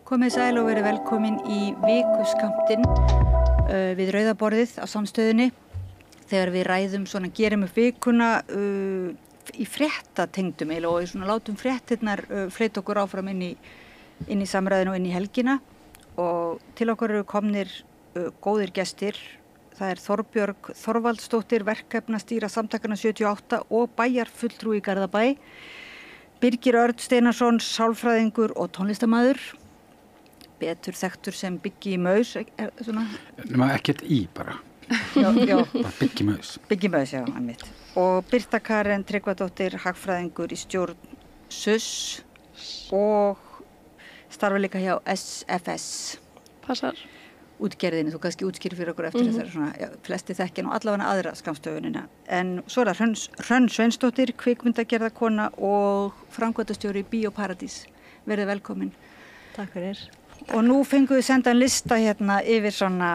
Komið sæl og verið velkomin í vikuskammtinn við Rauðaborðið á Samstöðinni þegar við ræðum svona gerum upp vikuna í fréttatengdum og í svona látum fréttirnar fleyta okkur áfram inn í samræðinu og inn í helgina og til okkur eru komnir góðir gestir. Það Þorbjörg Þorvaldsdóttir, verkefnastýra Samtakanna 78 og bæjarfulltrúi í Garðabæ, Birgir Örn Steinarsson, sálfræðingur og tónlistarmaður, betur þekktur sem Biggi Maus, svona? Nema ekkert í bara. Já. Bara Biggi Maus. Biggi Maus, já, einmitt. Og Birta Karen Tryggvadóttir, hagfræðingur í stjórn SUS og starfa líka hjá SFS. Passar. Útgerðinni, þú kannski útskýrir fyrir okkur eftir þessari svona, já, flesti þekkin og allavega aðra skammstöfunina. En svo það Hrönn Sveinsdóttir, kvikmyndagerðarkona og framkvæmdastjóri Bíóparadís. Verið velkomin. Takk fyrir. Og nú fengum við senda en lista hérna yfir svona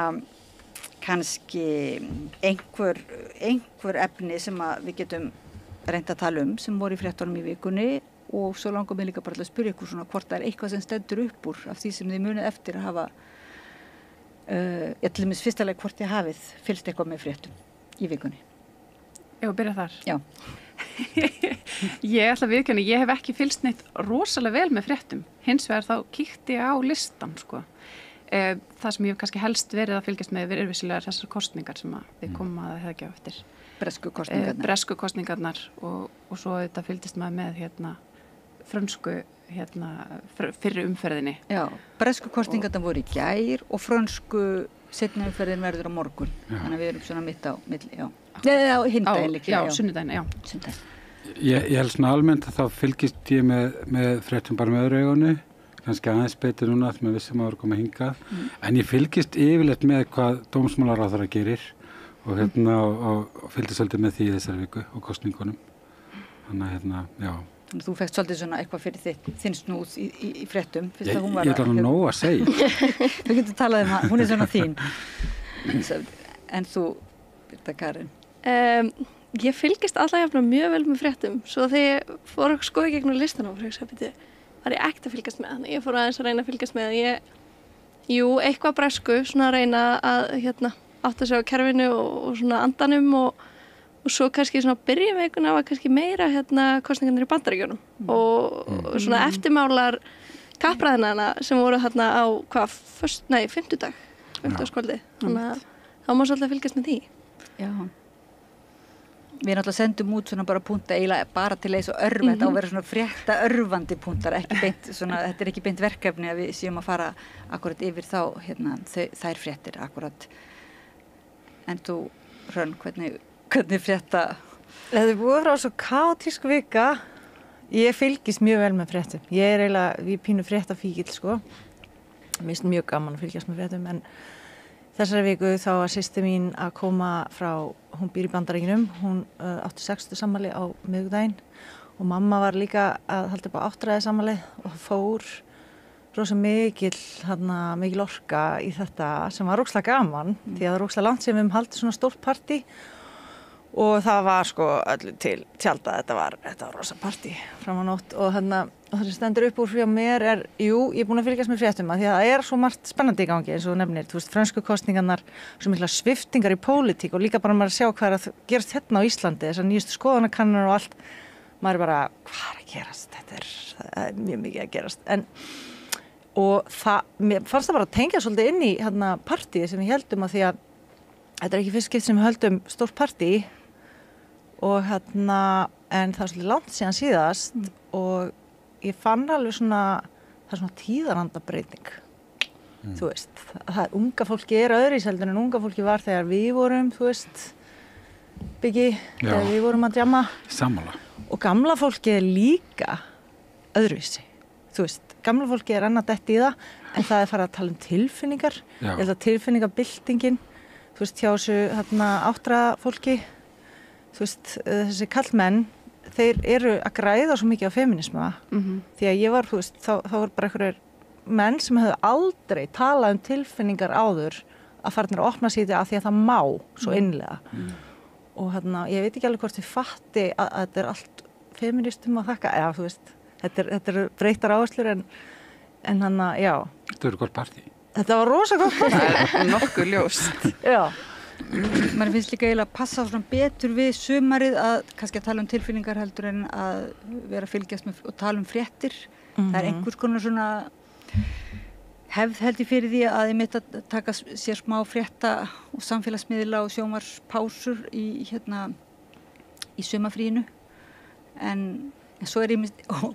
kannski einhver efni sem að við getum reynt að tala sem voru í fréttunum í vikunni og svo langum við líka bara til að spyrja ykkur svona hvort það eitthvað sem stendur upp úr af því sem þið munið eftir að hafa til dæmis fyrstalega hvort ég hafið fylgst eitthvað með fréttum í vikunni. Ég byrja þar. Já. Ég ætla að viðurkenna, ég hef ekki fylgst neitt rosalega vel með fréttum. Hins vegar þá kíkti ég á listan, sko. Það sem ég hef kannski helst verið að fylgjast með er vissulega þessar kostningar sem við komum að það ekki á eftir. Bresku kostningarnar og svo þetta fylgdist maður með frönsku fyrri umferðinni. Já, bresku kostningarnar voru í gær og frönsku seinni umferðin verður á morgun. Já. Þannig að við erum svona mitt á milli, já. Hindaginn líklega. Já, sunnudaginn, já. Sunnudaginn. Ég held svona almennt að þá fylgist ég með fréttum bara með öðru augunni, kannski aðeins betur núna að maður vissum að vera komið hingað, en ég fylgist yfirleitt með hvað dómsmálaráðherra gerir og og fylgist svolítið með því í þessari viku og kosningunum. Þannig já. Þannig þú fekst svolítið svona eitthvað fyrir þinn snúð í fréttum. Ég ætla nú nóg að segja. Þú getur talað hún er svona þín. En þú, Birta Karen? Ég fylgist alltaf jafna mjög vel með fréttum, svo þegar ég fór að skoða gegnum listan á var ég ekkert að fylgjast með hann. Ég fór aðeins að reyna að fylgjast með eitthvað bresku, svona að reyna að átta sig á kerfinu og svona andanum og svo kannski svona byrjum vikuna var kannski meira kostningarnir í Bandaríkjunum og svona eftirmálar kappræðinana sem voru á fimmtudag fimmtudagskvöldi. Þannig að þá má svolítið fylgjast með því. Já. Við náttúrulega sendum út svona bara púnta eiginlega bara til þess að örva þetta á að vera svona frétta örvandi púntar, ekki beint svona, þetta er ekki beint verkefni að við séum að fara akkurat yfir þær fréttir akkurat. En þú, Hrönn, hvernig frétta? Þetta er búið frá svo kaotísk vika. Ég fylgist mjög vel með fréttum. Ég er pínu fréttafíkill, sko. Mér finnst mjög gaman að fylgjast með fréttum, en þessari viku þá var systir mín að koma hún býr í Bandaríkjunum, hún átti 60 afmæli á miðvikudaginn og mamma var líka að halda upp á 8. afmæli og fór rosa mikil orka í þetta sem var rosalega gaman því að það var rosalega langt sem við haldið svona stórt partí og það var sko öllu til tjálta, þetta var rosa partí fram á nótt og það sem stendur upp úr fyrir mér ég er búin að fylgjast með fréttum því að það er svo margt spennandi í gangi eins og nefnir, þú veist, frönsku kosningarnar, svo mikla sviftingar í pólitík og líka bara maður að sjá hvað er að gerast hérna á Íslandi, þessar nýjustu skoðanakannar og allt, maður er bara, hvað er að gerast, það er mjög mikið að gerast, og mér fannst það bara að tengja svolítið inn í partíi sem við heldum að því að þetta er ekki fyrst skipt sem við höldum stórt partí og en það er svolítið langt síðan síðast og ég fann alveg það er svona tíðarandabreiting. Þú veist, það unga fólki öðruvísi heldur en unga fólki var þegar við vorum, þú veist, Biggi, þegar við vorum að djamma. Sammála. Og gamla fólki líka öðruvísi. Þú veist, gamla fólki enn að detti í það, en það farið að tala tilfinningar. Já. Ég held að tilfinningabyltingin, þú veist, hjá þessu áttra fólki, þú veist, þessi kallmenn, þeir eru að græða svo mikið á feminisma, því að ég var, þú veist, þá voru bara einhverjir menn sem hefðu aldrei talað tilfinningar áður að fara að opna sig af því að það má svo innlega. Og ég veit ekki alveg hvort þið fatti að þetta allt feministum að þakka, eða þú veist, þetta breyttar áherslur en já. Þetta verður gott partí. Þetta var rosa gott partí. Það er nokkuð ljóst. Já. Mann finnst líka eiginlega að passa svona betur við sumarið að kannski að tala tilfinningar heldur en að vera að fylgjast með og tala fréttir. Það er einhvers konar svona hefð held ég fyrir því að ég mitt að taka sér smá frétta og samfélagsmiðla og sjónvarspásur í sumarfríinu. En svo er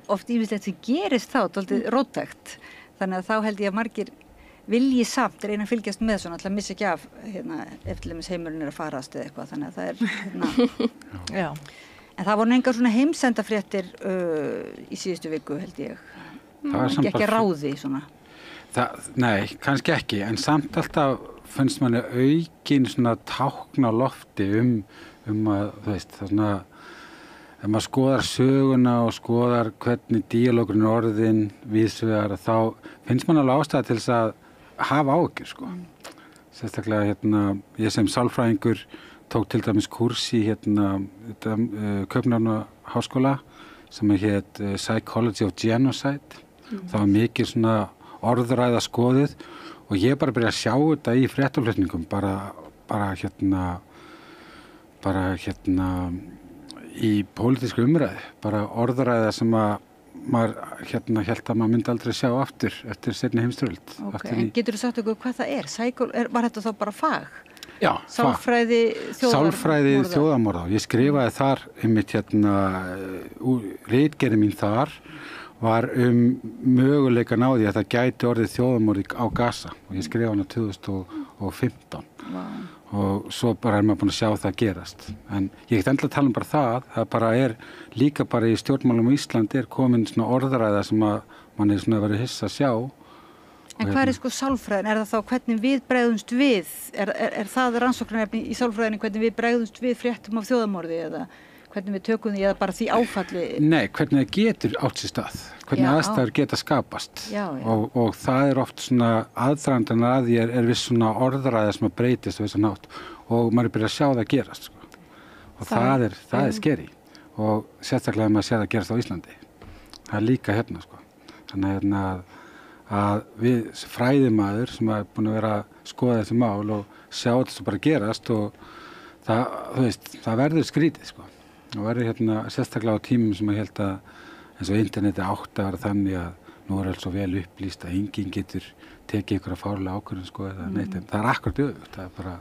oft ýmislegt sem gerist þá, dálítið róttækt. Þannig að þá held ég að margir vilji samt reyna að fylgjast með svona, alltaf missa ekki af ef til dæmis heimurinn að farast eða eitthvað, þannig að það er Já. En það voru engar svona heimsendafréttir í síðustu viku held ég. Það var ekki ráði svona. Nei, kannski ekki, en samt alltaf finnst manni aukin svona tákn á lofti að, þú veist, það svona ef maður skoðar söguna og skoðar hvernig díalógurinn er orðin víðsvegar, þá finnst mann alveg ástæða til þess að hafa áhyggjur, sko. Sérstaklega, ég sem sálfræðingur tók til dæmis kúrs í Kaupmannahafnarháskóla sem hét Psychology of Genocide. Það var mikið svona orðræða skoðið og ég bara byrja að sjá þetta í fréttaflutningum í pólitísku umræðu, bara orðræða sem að maður hélt að maður myndi aldrei sjá aftur eftir seinni heimsstyrjöld. En geturðu sagt okkur hvað það er? Var þetta þá bara fag? Já, Sálfræði þjóðamorða. Ég skrifaði þar einmitt ritgerð mín þar var möguleikann á því að það gæti orðið þjóðamorð á Gaza og ég skrifaði hana 2015. Og svo bara maður búin að sjá það gerast. En ég get endilega tala bara það bara er líka bara í stjórnmálum á Íslandi komin svona orðræða sem að mann svona verið hissa að sjá. En hvað er sálfræðin? Er það þá hvernig við bregðumst við? Er það rannsóknarefni í sálfræðinni hvernig við bregðumst við fréttum af þjóðamorði eða hvernig við tökum því eða bara því áfalli? Nei, hvernig það getur átt sér stað. Hvernig aðstæður geta skapast. Já. Og það er oft svona aðdragandan að því er viss svona orðræða sem að breytist á þessan hátt og maður byrja að sjá það gerast, sko. Og það er skeri og sérstaklega maður sé það gerast á Íslandi. Það er líka sko. Þannig að við fræðimaður sem er búin að vera að skoða þessi mál og sjá þetta bara gerast og það verður skrítið, sko. Og verður sérstaklega á tímum sem að held að eins og interneti átt að vera þannig að nú er alls svo vel upplýst að enginn getur tekið ykkur að fárlega ákvörðun, sko, eða neitt. Það er akkurat öfugt. Það er bara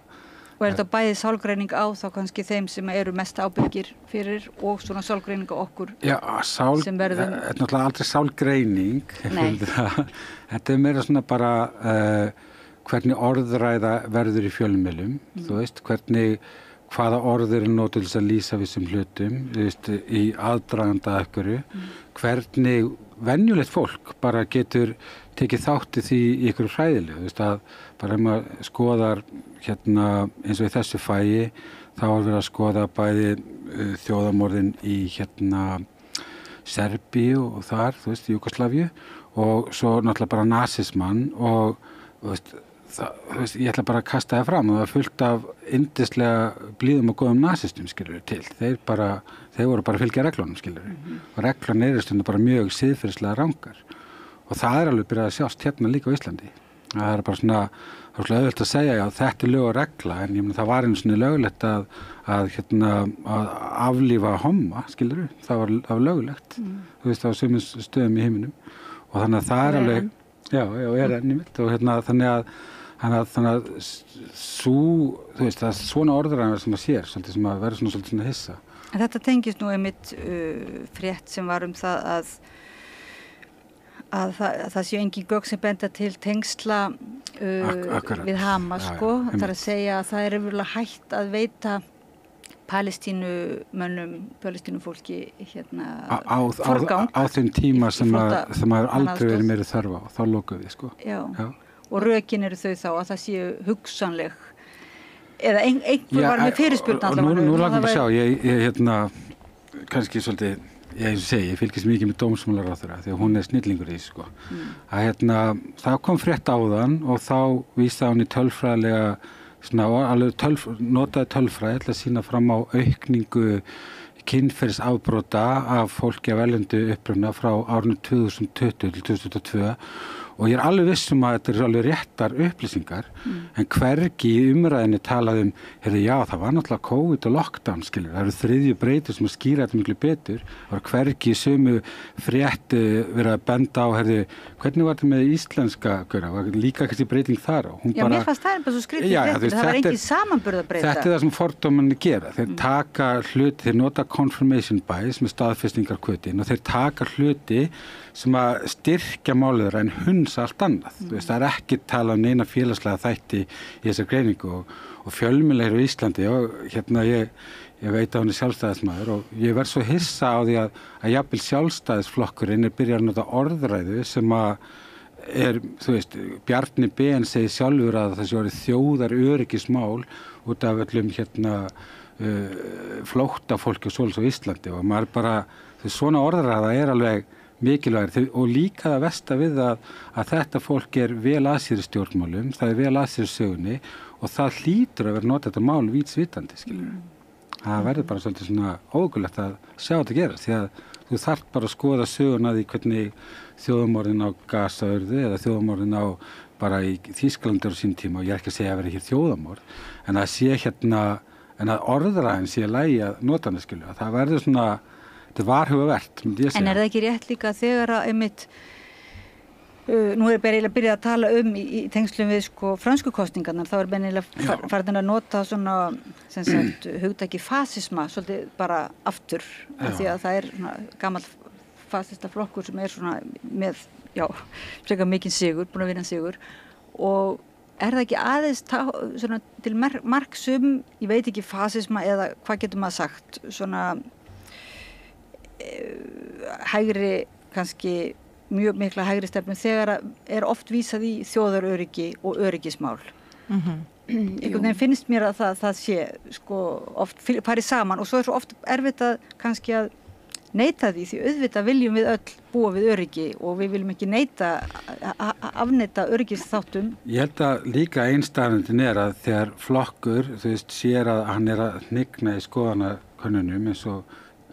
Og er þetta bæði sálgreining á þá kannski þeim sem eru mest ábyggir fyrir og svona sálgreining á okkur? Já, þetta er náttúrulega aldrei sálgreining. Þetta er meira svona bara hvernig orðræða verður í fjölmiðlum, þú veist, hvaða orð eru notuð til þess að lýsa vissum hlutum, þú veist, í aðdraganda einhverju, hvernig venjulegt fólk bara getur tekið þátt í því í einhverju hræðilegu, þú veist, að bara maður skoðar eins og í þessu fæi, þá er verið að skoða bæði þjóðamorðin í Serbíu og þar, þú veist, í Júgóslavíu og svo náttúrulega bara nasismann og þú veist, ég ætla bara að kasta það fram og það er fullt af yndislega blíðum og góðum nasistum, skilur til. Þeir voru bara að fylgja reglunum, skilur. Og reglan eru stundum bara mjög siðferðislega rangar. Og það er alveg byrjað að sjást líka á Íslandi. Það er bara svona, það er auðvelt að segja, já, þetta er lög og regla, en ég meina það var einu svona löglegt að aflífa homma, skilur. Það var löglegt. Þú veist, það var sumum stöðum í heiminum. Og þannig að það er alveg, já, er enn í mitt. Og þannig að þú veist, það er svona orðræðar sem að sér, svolítið sem að vera svolítið svona hissa. En þetta tengist nú einmitt frétt sem var það að það séu engin gögn sem benda til tengsla við Hamas, sko. Það er að segja að það er yfirlega hægt að veita palestínufólki forgang á þeim tíma sem hefur aldrei verið meiri þörf á, þá lokuðu við, sko. Já. Og rökin eru þau þá að það séu hugsanleg eða einhver var með fyrirspurn allavega. Nú langar mig að sjá, ég kannski svolítið, ég segi, ég fylgist mikið með dómsmálaráðherra því að hún snillingur í, sko. Að það kom frétt áðan og þá vísaði hún í tölfræðilega notaði tölfræði til að sýna fram á aukningu kynferðisafbrota af fólki af erlendu uppruna frá árinu 2020 til 2022 og ég alveg viss að þetta alveg réttar upplýsingar en hvergi í umræðinni talaði já, það var náttúrulega COVID og lockdown, skilur, það eru þriðju breytur sem að skýra þetta miklu betur, það var hvergi í sömu frétt verið að benda á, hvernig var þetta með íslenska var líka kannski breyting þar á? Já, mér fannst það bara svo skrítið fréttir, það var engin samanburð að breyta. Þetta það sem fordómarnir gera, þeir taka hluti, þeir nota confirmation bias með staðfestingarkvötin og þeir taka hluti sem að styrkja málið en hunsa allt annað. Það ekki talað neina félagslega þætti í þessar greiningu og fjölmiðlar í Íslandi og ég veit að hann sjálfstæðismaður og ég verð svo hissa á því að jafnvel sjálfstæðisflokkurinn byrjar að nota orðræðu sem að Bjarni Ben segir sjálfur að það sé orðið þjóðaröryggismál út af öllum flóttafólki og svoleiðis á Íslandi og maður bara, svona orðræða alveg mikilvægir og líka það versta við að þetta fólk vel að sér í stjórnmálum, það vel að sér í sögunni og það hlýtur að vera notað þetta mál vítsvitandi, skilur. Það verður bara svolítið svona ógurlegt að sjá þetta gerast því að þú þarft bara að skoða söguna því hvernig þjóðamorðin á Gaza urðu eða þjóðamorðin á bara í Þýskalandi á sín tíma og ég ekki að segja að vera hér þjóðamorð en að sé en að orðræðin sé lægi að nota hana, skilur. Það verður svona þetta var hugavert, myndi ég segja. En það ekki rétt líka þegar að nú bara eiginlega byrjað að tala í tengslum við frönsku kosningarnar, þá bara eiginlega farin að nota svona hugtaki fasisma svolítið bara aftur af því að það svona gamall fasista flokkur sem svona með, frekar mikinn sigur, búin að vinna sigur og það ekki aðeins svona til marks ég veit ekki fasisma eða hvað getur maður sagt, svona hægri kannski mjög mikla hægri stefnu þegar oft vísað í þjóðaröryggi og öryggismál. Einhvern veginn finnst mér að það sé oft farið saman og svo svo oft erfitt að kannski að neita því auðvitað viljum við öll búa við öryggi og við viljum ekki afneita öryggisþáttum. Ég held að líka einstæðandinn að þegar flokkur sér að hann að hnigna í skoðanakönnunum eins og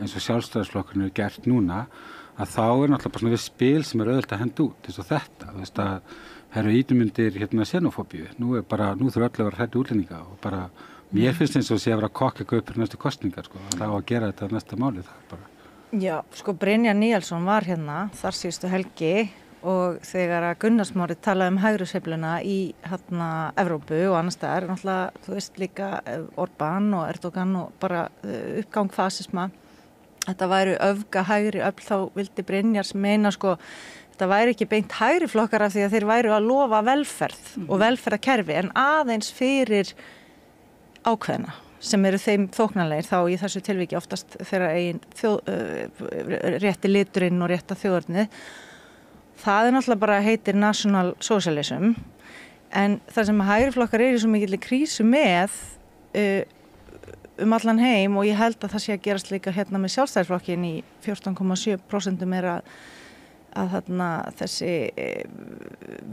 sjálfstæðisflokkurinn gert núna að þá náttúrulega bara svona við spil sem auðvitað að henda út eins og þetta, að ítum undir xenofóbíu, nú þurfa öll að vera hræddir útlendinga og bara mér finnst eins og sé að vera að kokka upp fyrir næstu kosningar það á að gera þetta næsta máli það bara. Já, Brynjar Níelsson var þar síðustu helgi og þegar að Gunnar Smári talaði hægrusveifluna í Evrópu og annars staðar, náttúrulega þú veist líka Orbán og Erdogan og bara uppgang fasisma þetta væru öfga hægri öfl þá vildi Brynjars meina þetta væri ekki beint hægri flokkar af því að þeir væru að lofa velferð og velferðarkerfi en aðeins fyrir ákveðna sem eru þeim þóknanlegir þá í þessu tilviki oftast þeirra eigin rétti liturinn og rétta þjóðarnið. Það náttúrulega bara heitir national socialism en það sem hægri flokkar eru svo mikilli krísu með allan heim og ég held að það sé að gerast líka með sjálfstæðisflokkin í 14,7% að þessi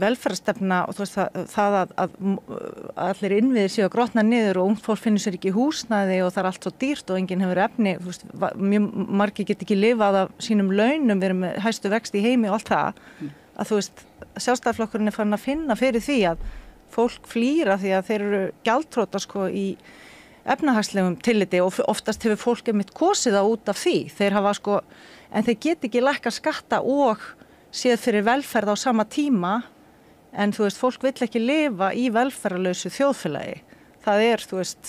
velferðarstefna og þú veist það að allir innviðir séu að grotna niður og ungt fólk finnur sér ekki húsnæði og það allt svo dýrt og enginn hefur efni, þú veist, mjög margir get ekki lifað af sínum launum, verið með hæstu vexti í heimi og allt það, að þú veist, sjálfstæðisflokkurinn farin að finna fyrir því að fólk flýra því að þeir eru gjaldþrota í efnahagslegum tilliti og oftast hefur fólk einmitt kosið það út af því. Þeir hafa en þeir get ekki lækka skatta og séð fyrir velferð á sama tíma en þú veist, fólk vill ekki lifa í velferðarlausu þjóðfélagi. Það þú veist,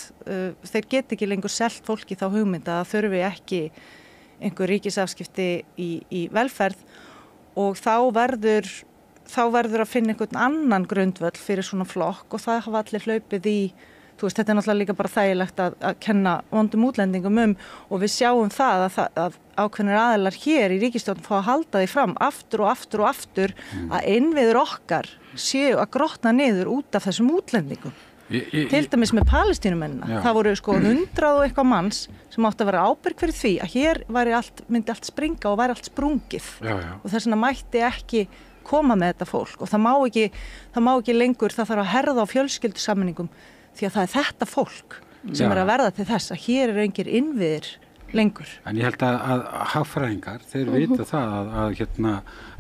þeir get ekki lengur selt fólki þá hugmynd að það þurfi ekki einhver ríkisafskipti í velferð og þá verður að finna einhvern annan grundvöll fyrir svona flokk og það hafa allir hlaupið í þú veist, þetta náttúrulega líka bara þægilegt að kenna vondum útlendingum og við sjáum það að ákveðnir aðilar hér í ríkisstjórn fá að halda því fram aftur og aftur og aftur að innviður okkar séu að grotna niður út af þessum útlendingum. Til dæmis með Palestínumennina. Það voru sko 100 og eitthvað manns sem átti að vera ábyrg fyrir því að hér myndi allt springa og væri allt sprungið. Og þess vegna mætti ekki koma með þetta fólk og það má ekki lengur, það þarf að herða á fjölskyldusammeningum því að það er þetta fólk sem er að verða til þess að hér eru engir innviðir lengur. En ég held að hagfræðingar, þeir vita það að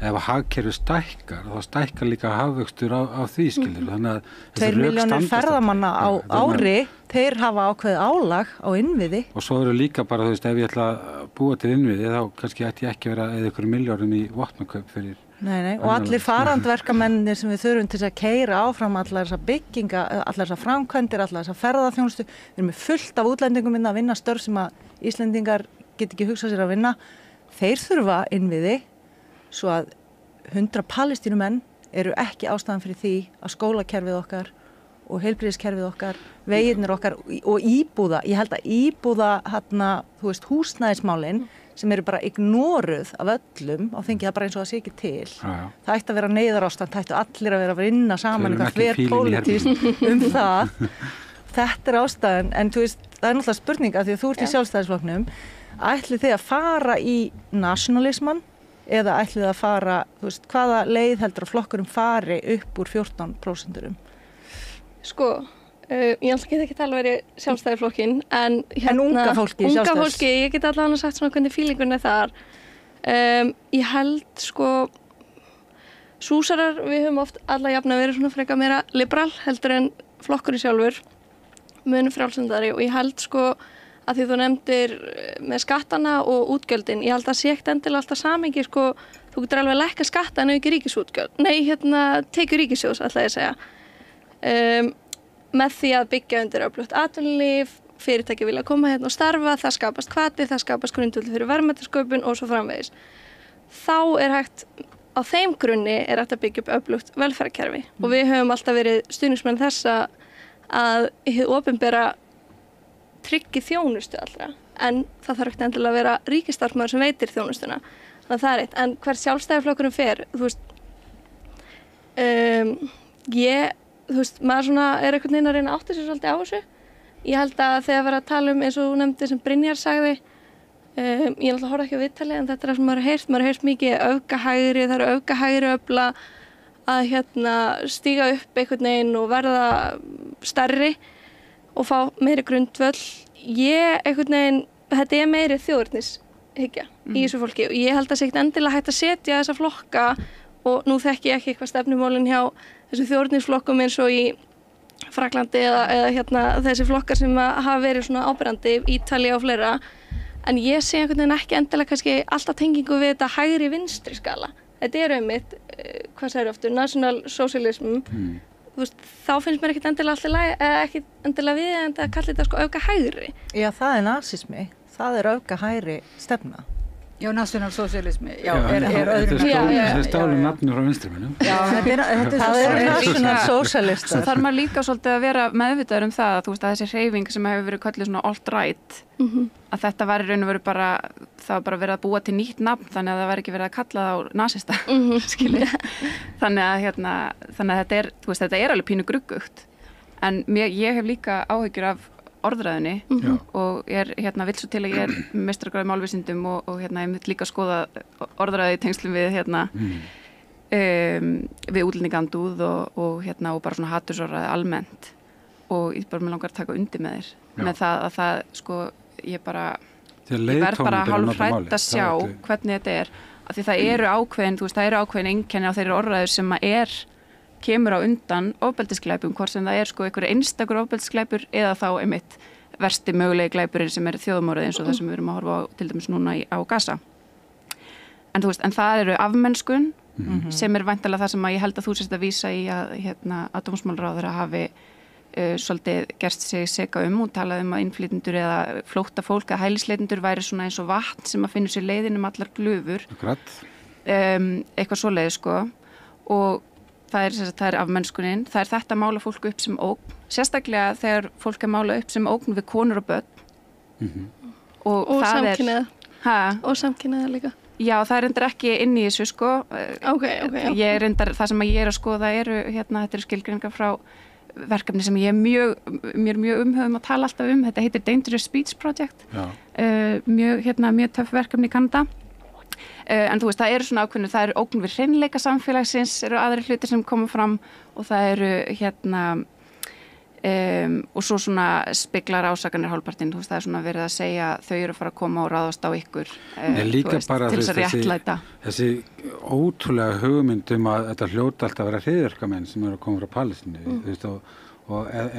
ef hagkerfið stækkar, þá stækkar líka hagvöxtur á því skilur. Þannig að 2 milljónir ferðamanna á ári, þeir hafa ákveðið álag á innviði. Og svo eru líka bara, þú veist, ef ég ætla að búa til innviði, þá kannski ætti ég ekki vera eða ykkur milljörðum í vopnakaup fyrir. Nei, og allir farandverkamennir sem við þurfum til að keyra áfram allar þessar bygginga, allar þessar framkvæmdir, allar þessar ferðaþjónustu, við erum með fullt af útlendingum að vinna störf sem að Íslendingar get ekki hugsað sér að vinna. Þeir þurfa innviði svo að 100 Palestínumenn eru ekki ástæðan fyrir því að skólakerfið okkar og heilbrigðiskerfið okkar, veginir okkar og íbúða, ég held að íbúða húsnæðismálin sem eru bara ignoruð af öllum og fengi það bara eins og það sé ekki til. Það ætti að vera neyðarástand, það ætti allir að vera að vinna saman eitthvað þverpólitískt það. Þetta er ástæðan, en þú veist, það er náttúrulega spurning að því að þú ert í Sjálfstæðisflokknum, ætlið þið að fara í nationalisman eða ætlið þið að fara, þú veist, hvaða leið heldur að flokkurum fari upp úr 14%? Sko, ég alltaf get ekki tala verið Sjálfstæðisflokkin, en unga fólki, ég get allavega sagt svona hvernig fílingun er þar. Ég held sko, súsarar, við höfum oft alla jafna verið svona frekar meira liberal heldur en flokkurinn sjálfur, munum frjálslyndari og ég held sko að því þú nefndir með skattana og útgjöldin, ég held að sé ekkert endilega alltaf samingi sko, þú getur alveg að lækka skatta en ekki ríkisútgjöld, tekjur ríkissjóðs ætla ég að segja. Með því að byggja undir öflugt atvinnulíf, fyrirtæki vilja koma hérna og starfa, það skapast hvati, það skapast grundvöld fyrir verðmætasköpun og svo framvegis. Þá er hægt, á þeim grunni er hægt að byggja upp öflugt velferðarkerfi og við höfum alltaf verið stuðningsmenn þessa að hið opinbera tryggi þjónustu allra, en það þarf ekki endilega að vera ríkisstarfsmaður sem veitir þjónustuna. Þannig að það er eitt, en hver Sjálfstæðisflokkurinn fer, þú veist, maður svona er einhvern veginn að reyna að átta sér svolítið á þessu. Ég held að þegar vera að tala eins og þú nefndi sem Brynjar sagði, ég náttúrulega horfði ekki á viðtali en þetta er það sem maður hefur heyrt mikið öfgahægri, það eru öfgahægri öfla að stíga upp einhvern veginn og verða stærri og fá meiri grundvöll. Einhvern veginn, þetta er meiri þjóðernishyggja í þessu fólki og ég held að sé ekkert endilega hægt að setja þessa flokka og nú þekki ég ekki eitthvað stefnumálin hjá þessum þjóðernisflokkum eins og í Fraklandi eða þessi flokkar sem hafa verið svona áberandi, Ítalía og fleira, en ég sé einhvern veginn ekki endilega kannski alltaf tengingu við þetta hægri vinstri skala. Þetta er einmitt, hvað segir aftur, national socialism, þá finnst mér ekkert endilega alltaf ekki endilega við en það kallir þetta sko öfgahægri. Já, það er nasismi, það er öfgahægri stefna. Já, nationalsocialismi, er öðrum. Þetta er stálum nafnir á vinstrimennum. Já, það er nationalsocialista. Svo þarf maður líka svolítið að vera meðvitaður það að þú veist að þessi hreyfing sem hefur verið kallið svona alt-right, að þetta var í raun og veru bara, það var bara verið að búa til nýtt nafn þannig að það var ekki verið að kalla það á nasista, skiljið. Þannig að þetta er, þú veist, þetta er alveg pínu gruggugt. En ég hef líka áhyggjur af orðræðinni og ég vill svo til að ég er meistaragráð í málvísindum og ég vil líka skoða orðræði í tengslum við við útlendingandúð og bara svona hatursorðræði almennt og ég bara með langar að taka undir með þér með það að það sko ég verð bara hálf hrædd að sjá hvernig þetta er af því það eru ákveðin, þú veist, það eru ákveðin einkenni á þeirri orðræður sem kemur á undan ofbeldisglæpum, hvort sem það sko einhverju einstakur ofbeldisglæpur eða þá einmitt versti mögulegi glæpurinn sem þjóðmorðið eins og það sem við erum að horfa á til dæmis núna á Gaza. En þú veist, en það eru afmennskun sem væntanlega það sem ég held að þú sést að vísa í að dómsmálaráðherra hafi svolítið gerst sig seka og talaði að innflytjendur eða flóttafólk eða hælisleitendur væri svona eins og vatn sem að finnur sér leiðin allar glufur. Eitthvað svoleiðis sko og það er afmennskunin, það er þetta að mála fólk upp sem ógn, sérstaklega þegar fólk er mála upp sem ógn við konur og börn. Og samkynhneigða. Og samkynhneigða líka. Já, það er reyndar ekki inn í þessu sko. Ég reyndar, það sem ég að skoða eru, þetta eru skilgreiningar frá verkefni sem ég mér mjög umhugum að tala alltaf þetta heitir Dangerous Speech Project. Mjög töff verkefni í Kanada. En þú veist, það eru svona ákveðnu, það eru ógn við hreinleika samfélagsins, eru aðri hlutir sem koma fram og það eru og svo svona speglar ásakanir hálfpartinn, þú veist, það er svona verið að segja þau eru að fara að koma og ráðast á ykkur líka veist, bara til þess að réttlæta. Þessi ótrúlega hugmynd að þetta hljóta alltaf að vera hryðjuverkamenn sem eru að koma frá Palestínu, þú veist,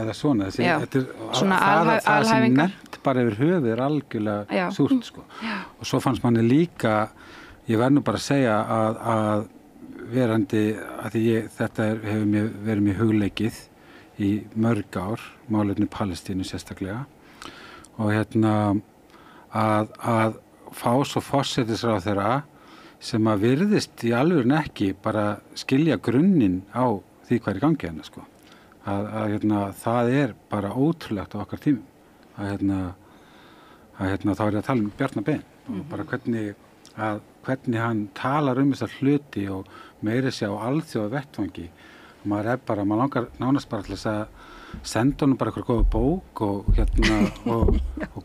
eða svona, það sem nefnt bara yfir höfuð er algjörlega súrt, sko. Og svo fannst manni líka, ég verð nú bara að segja að verandi, að því þetta hefur verið mér hugleikið í mörg ár, málefni Palestínu sérstaklega, og að fá svo forsætisráðherra sem að virðist í alvöru ekki bara skilja grunninn á því hvað er í gangi hérna, sko. Það er bara ótrúlegt á okkar tímum þá er ég að tala Bjarna Ben og bara hvernig hann talar þessar hluti og meiri sig á alþjóða vettvangi. Maður langar nánast bara til þess að senda honum bara eitthvað góða bók og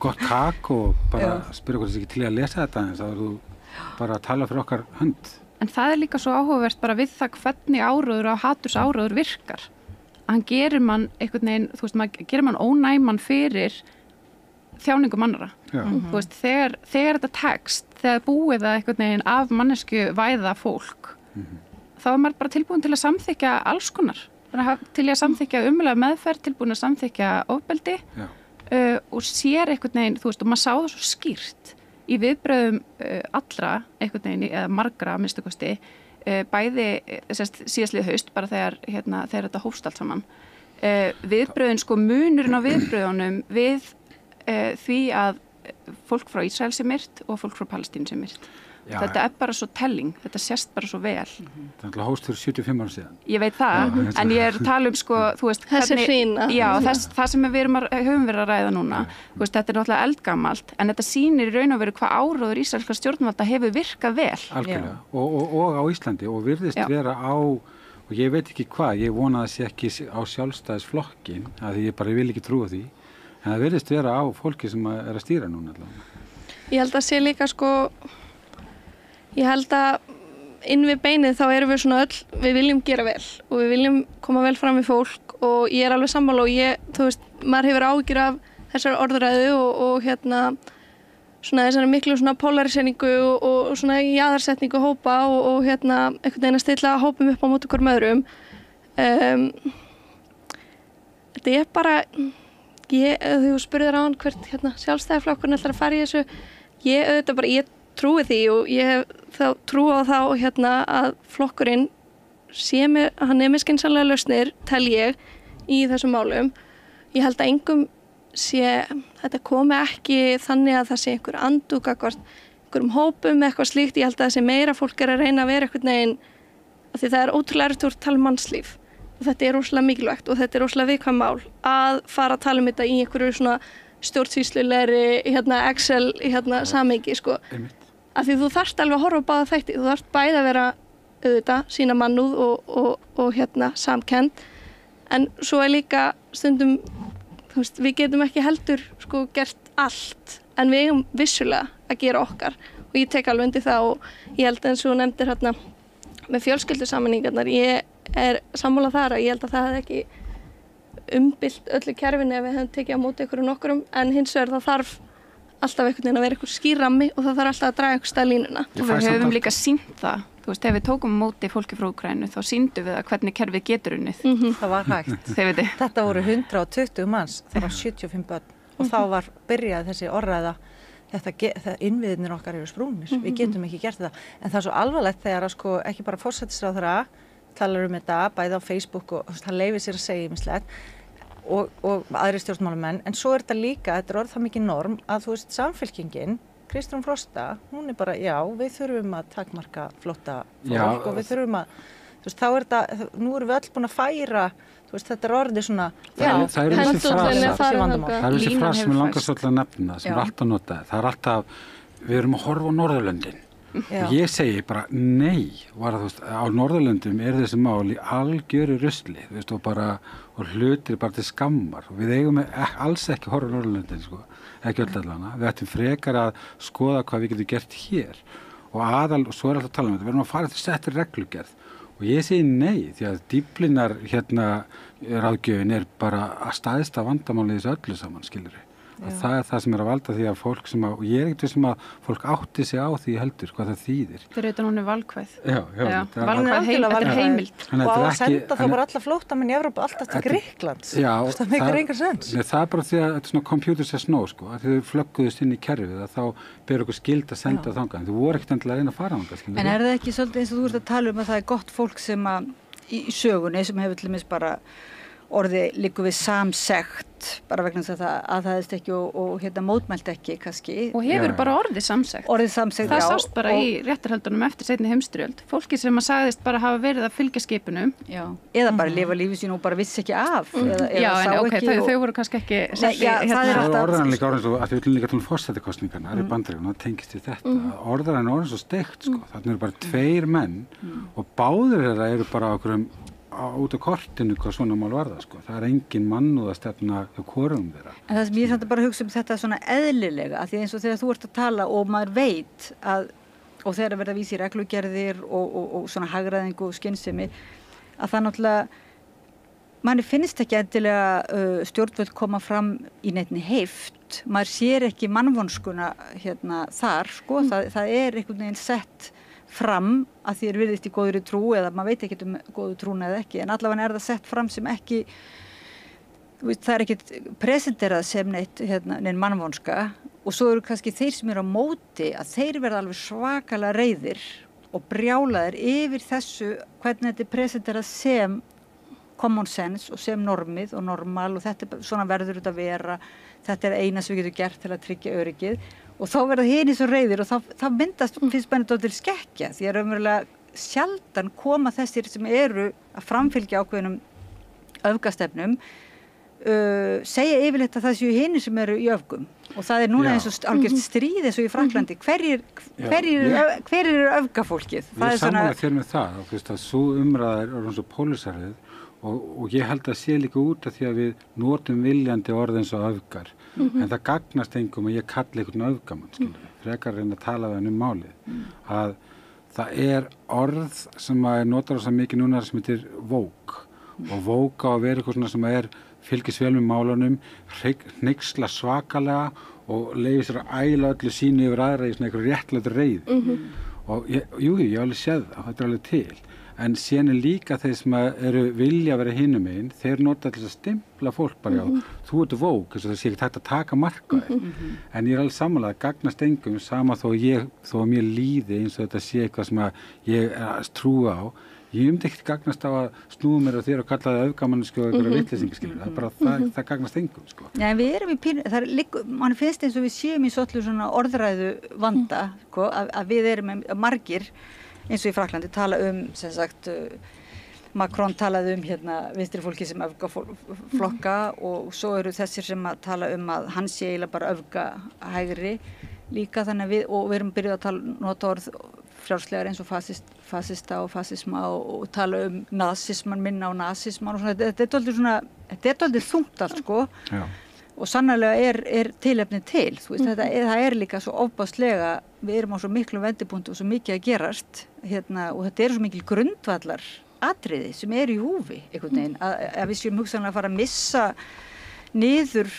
gott kak og bara spyrja hvort þess ekki til að lesa þetta eins þá þú bara að tala fyrir okkar hönd. En það er líka svo áhugavert bara við það hvernig áróður og hatursáróður virkar. Hann gerir mann einhvern veginn, þú veist, maður gerir mann ónæman fyrir þjáningum annara. Þú veist, þegar þetta tekst, þegar búið það einhvern veginn af mannesku væða fólk, þá er maður bara tilbúin til að samþykja alls konar. Til að samþykja umlega meðferð, tilbúin að samþykja ofbeldi og sér einhvern veginn, þú veist, og maður sá það svo skýrt í viðbröðum allra einhvern veginn, eða margra að minnstu kosti, bæði síðastlið haust, bara þegar þetta hófst allt saman. Viðbröðin, sko munurinn á viðbröðunum við því að fólk frá Ísrael sé myrt og fólk frá Palestínu sé myrt. Þetta er bara svo telling, þetta sést bara svo vel. Það er hóst fyrir 75 ára síðan. Ég veit það, en ég er að tala sko, þú veist, þessi hrína. Já, það sem við höfum verið að ræða núna, þú veist, þetta er náttúrulega eldgamalt, en þetta sýnir í raun og veru hvað áróður ísraelskra stjórnvalda hefur virkað vel. Algjörlega, og á Íslandi, og virðist vera á, og ég veit ekki hvað, ég vona að það sé ekki á sjálfstæðisflokkin, að ég vil ekki trúa því, en það virðist vera á fólki sem er að stýra núna allavega. Ég held að sé líka sko, ég held að inn við beinið þá erum við svona öll, við viljum gera vel og við viljum koma vel fram við fólk og ég er alveg sammála og þú veist, maður hefur áhyggjur af þessari orðræðu og svona þessari miklu svona polariseringu og svona jaðarsetningu hópa og einhvern veginn að stilla hópum upp á móti hvorm öðrum. Þetta er bara, þegar þú spurðir á hann hvert sjálfstæðisflokkurinn ætlar að fara í þessu, ég trúi því og ég hef þá trú á þá að flokkurinn hann er með skynsamlega lausnir, tel ég, í þessum málum. Ég held að engum þetta komi ekki þannig að það sé einhver andúð gagnvart einhverjum hópum eða eitthvað slíkt. Ég held að það sé meira fólk er að reyna að vera einhvern veginn, af því það er ótrúlega erfitt að tala um mannslíf og þetta er rosalega mikilvægt og þetta er rosalega viðkvæm mál að fara að tala um þetta í einhverju svona stjórnsýslulegri Excel samhengi, sko. Af því þú þarft alveg að horfa á báða þætti, þú þarft bæði að vera auðvitað, sína mannúð og samkennd, en svo er líka stundum, þú veist, við getum ekki heldur sko gert allt, en við eigum vissulega að gera okkar og ég tek alveg undir það og ég held eins og nefndir með fjölskyldusameiningarnar, ég er sammála þar að ég held að það hefði ekki umbylt öllu kerfinu ef við hefum tekið á móti ykkur og nokkurum, en hins vegar það þarf alltaf einhvern veginn að vera eitthvað skýrrammi og það þarf alltaf að draga einhver stað línuna. Og við höfum líka sýnt það, þú veist, ef við tókum móti fólki frá Úkraínu þá sýndum við að hvernig kerfið getur unnið. Það var hægt. Þetta voru 120 manns, það var 75 börn og þá var byrjað þessi orðræða, innviðirnir okkar eru sprungnir, við getum ekki gert þetta. En það er svo alvarlegt þegar að sko ekki bara forsætisráðherra talar um þetta bæði á Facebook og hann leyfir sér að segja ýmislegt og aðri stjórnmálamenn, en svo er þetta líka, þetta er orðið það mikið norm að þú veist Samfylkingin, Kristrún Frosta, hún er bara, já, við þurfum að takmarka flótta fólk og við þurfum að þú veist, þá þetta, nú erum við öll búin að færa, þú veist, þetta orðið svona, það eru þessi Línan frasa sem hefur langar færst. svolítið að nefna, sem er alltaf notað, það er alltaf, við erum að horfa á Norðurlöndin. Og ég segi bara nei, þú veist, á Norðurlöndum er þessi mál í algjöru rusli, þú veist, og hlutir bara til skammar. Og við eigum alls ekki horfa á Norðurlöndin, sko, ekki öll allana. Við ættum frekar að skoða hvað við getum gert hér. Og svo er alltaf að tala um þetta, við erum að fara til settir reglugerð. Og ég segi nei, því að dýflinar ráðgjöfin er bara að staðista vandamálið þessu öllu saman, skilurðu. Það er það sem er að valda því að fólk sem og ég er ekkert sem að fólk átti sig á því heldur hvað það þýðir. Fyrir utan hún er valkvæð. Valkvæð. Þetta er heimild. Og á að senda þá bara alla flóttamenn í Evrópu alltaf til Grikklands. Já. Það meikar engan sens. Það er bara því að þetta er svona computer says no, sko. Að þau flögguðust inn í kerfið að þá ber okkur skyld að senda þangað. Þú voru ekkert endilega að reyna að fara þangað, skilur. En er það ekki svolítið eins og þú ert að tala um að það er gott fólk sem að í sögunni sem hefur til dæmis bara orðið liggur við samsekt bara vegna þess að það aðhæðist ekki og mótmælt ekki kannski. Og hefur bara orðið samsekt. Orðið samsekt, það sást bara í réttarhöldunum eftir seinni heimsstyrjöld. Fólki sem að sagðist bara hafa verið að fylgja skipunum. Já. Eða bara lifa lífið sínu og bara vissi ekki af. Eða já, en ok, þau voru kannski ekki það er orðan líka orðin svo að við viljum líka tala um forsetakosningarna í Bandaríkjunum, það tengist við þetta. Orðan er orðin svo steikt, sko. Þarna eru bara 2 menn og báðir þeirra eru bara út á kortinu hvað svona mál varða, sko. Það er engin mannúð að stefna hvorum þeirra. En það sem ég samt að bara hugsa um þetta svona eðlilega, af því eins og þegar þú ert að tala og maður veit að, og þegar verða vísi reglugerðir og svona hagræðingu og skynsemi, að það náttúrulega, manni finnst ekki endilega stjórnvöld koma fram í neinni heift, maður sér ekki mannvonskuna þar, sko, það er einhvern veginn sett fram að því virðist í góðri trú eða maður veit ekki góðu trúna eða ekki en allavega er það sett fram sem ekki það er ekkert presenterað sem neinn mannvonska og svo eru kannski þeir sem eru á móti að þeir verða alveg svakalega reiðir og brjálaðir yfir þessu hvernig þetta er presenterað sem common sense og sem normið og normal og þetta svona verður þetta að vera þetta er eina sem við getum gert til að tryggja öryggið og þá verða hinir svo reiðir og þá myndast finnst bænir til skekkja því að raunverulega sjaldan koma þessir sem eru að framfylgja ákveðnum öfgastefnum segja yfirleitt að það séu hinir sem eru í öfgum og það er núna eins og algjört stríð eins og í Frakklandi hver eru öfgafólkið? Ég er sammála þér með það og þú veist að svo umræða er orðin svo pólisarið og ég held að sé líka út af því að við notum viljandi orð eins og öfgar en það gagnast engum að ég kalli einhvern öfgamann frekar reyna að tala við hann um málið að það er orð sem að notar þess að mikið núna sem heitir woke og woke á að vera eitthvað svona sem að fylgist vel með málunum hneykslast svakalega og leyfir sér að æla öllu sínu yfir aðra í svona eitthvað réttlætur reið og ég alveg séð það, þetta er alveg til en síðan er líka þeir sem eru vilja að vera hinum megin, þeir nota til að stimpla fólk bara já, þú ert woke þess að það sé ekki hægt að taka marka en ég er alveg sammála að gagnast engum sama þó að mér líði eins og þetta sé eitthvað sem að ég er að trúa á ég ekkert gagnast á að snúa mér á þér og kalla það öfgamannsku og einhverja vitleysingar skilur það er bara það gagnast engum sko. Já, en við erum í pínu, mann finnst eins og við séum í svolítið svona orðræðu vanda sko, að við erum margir eins og í Frakklandi tala sem sagt Macron talaði vinstri fólki sem öfgaflokka og svo eru þessir sem að tala að hann sé eiginlega bara öfgahægri líka þannig að við erum byrjuð að nota orð frjálslegar eins og fasista og fasisma og tala nazisman minna og nazisman og svona þetta er dálítið þungt allt sko Já. og sannarlega er tilefni til þú veist það er líka svo ofbáslega við erum á svo miklu vendipunkti og svo mikið að gerast og þetta eru svo mikil grundvallar atriði sem eru í húfi einhvern veginn að við séum hugsanlega að fara að missa niður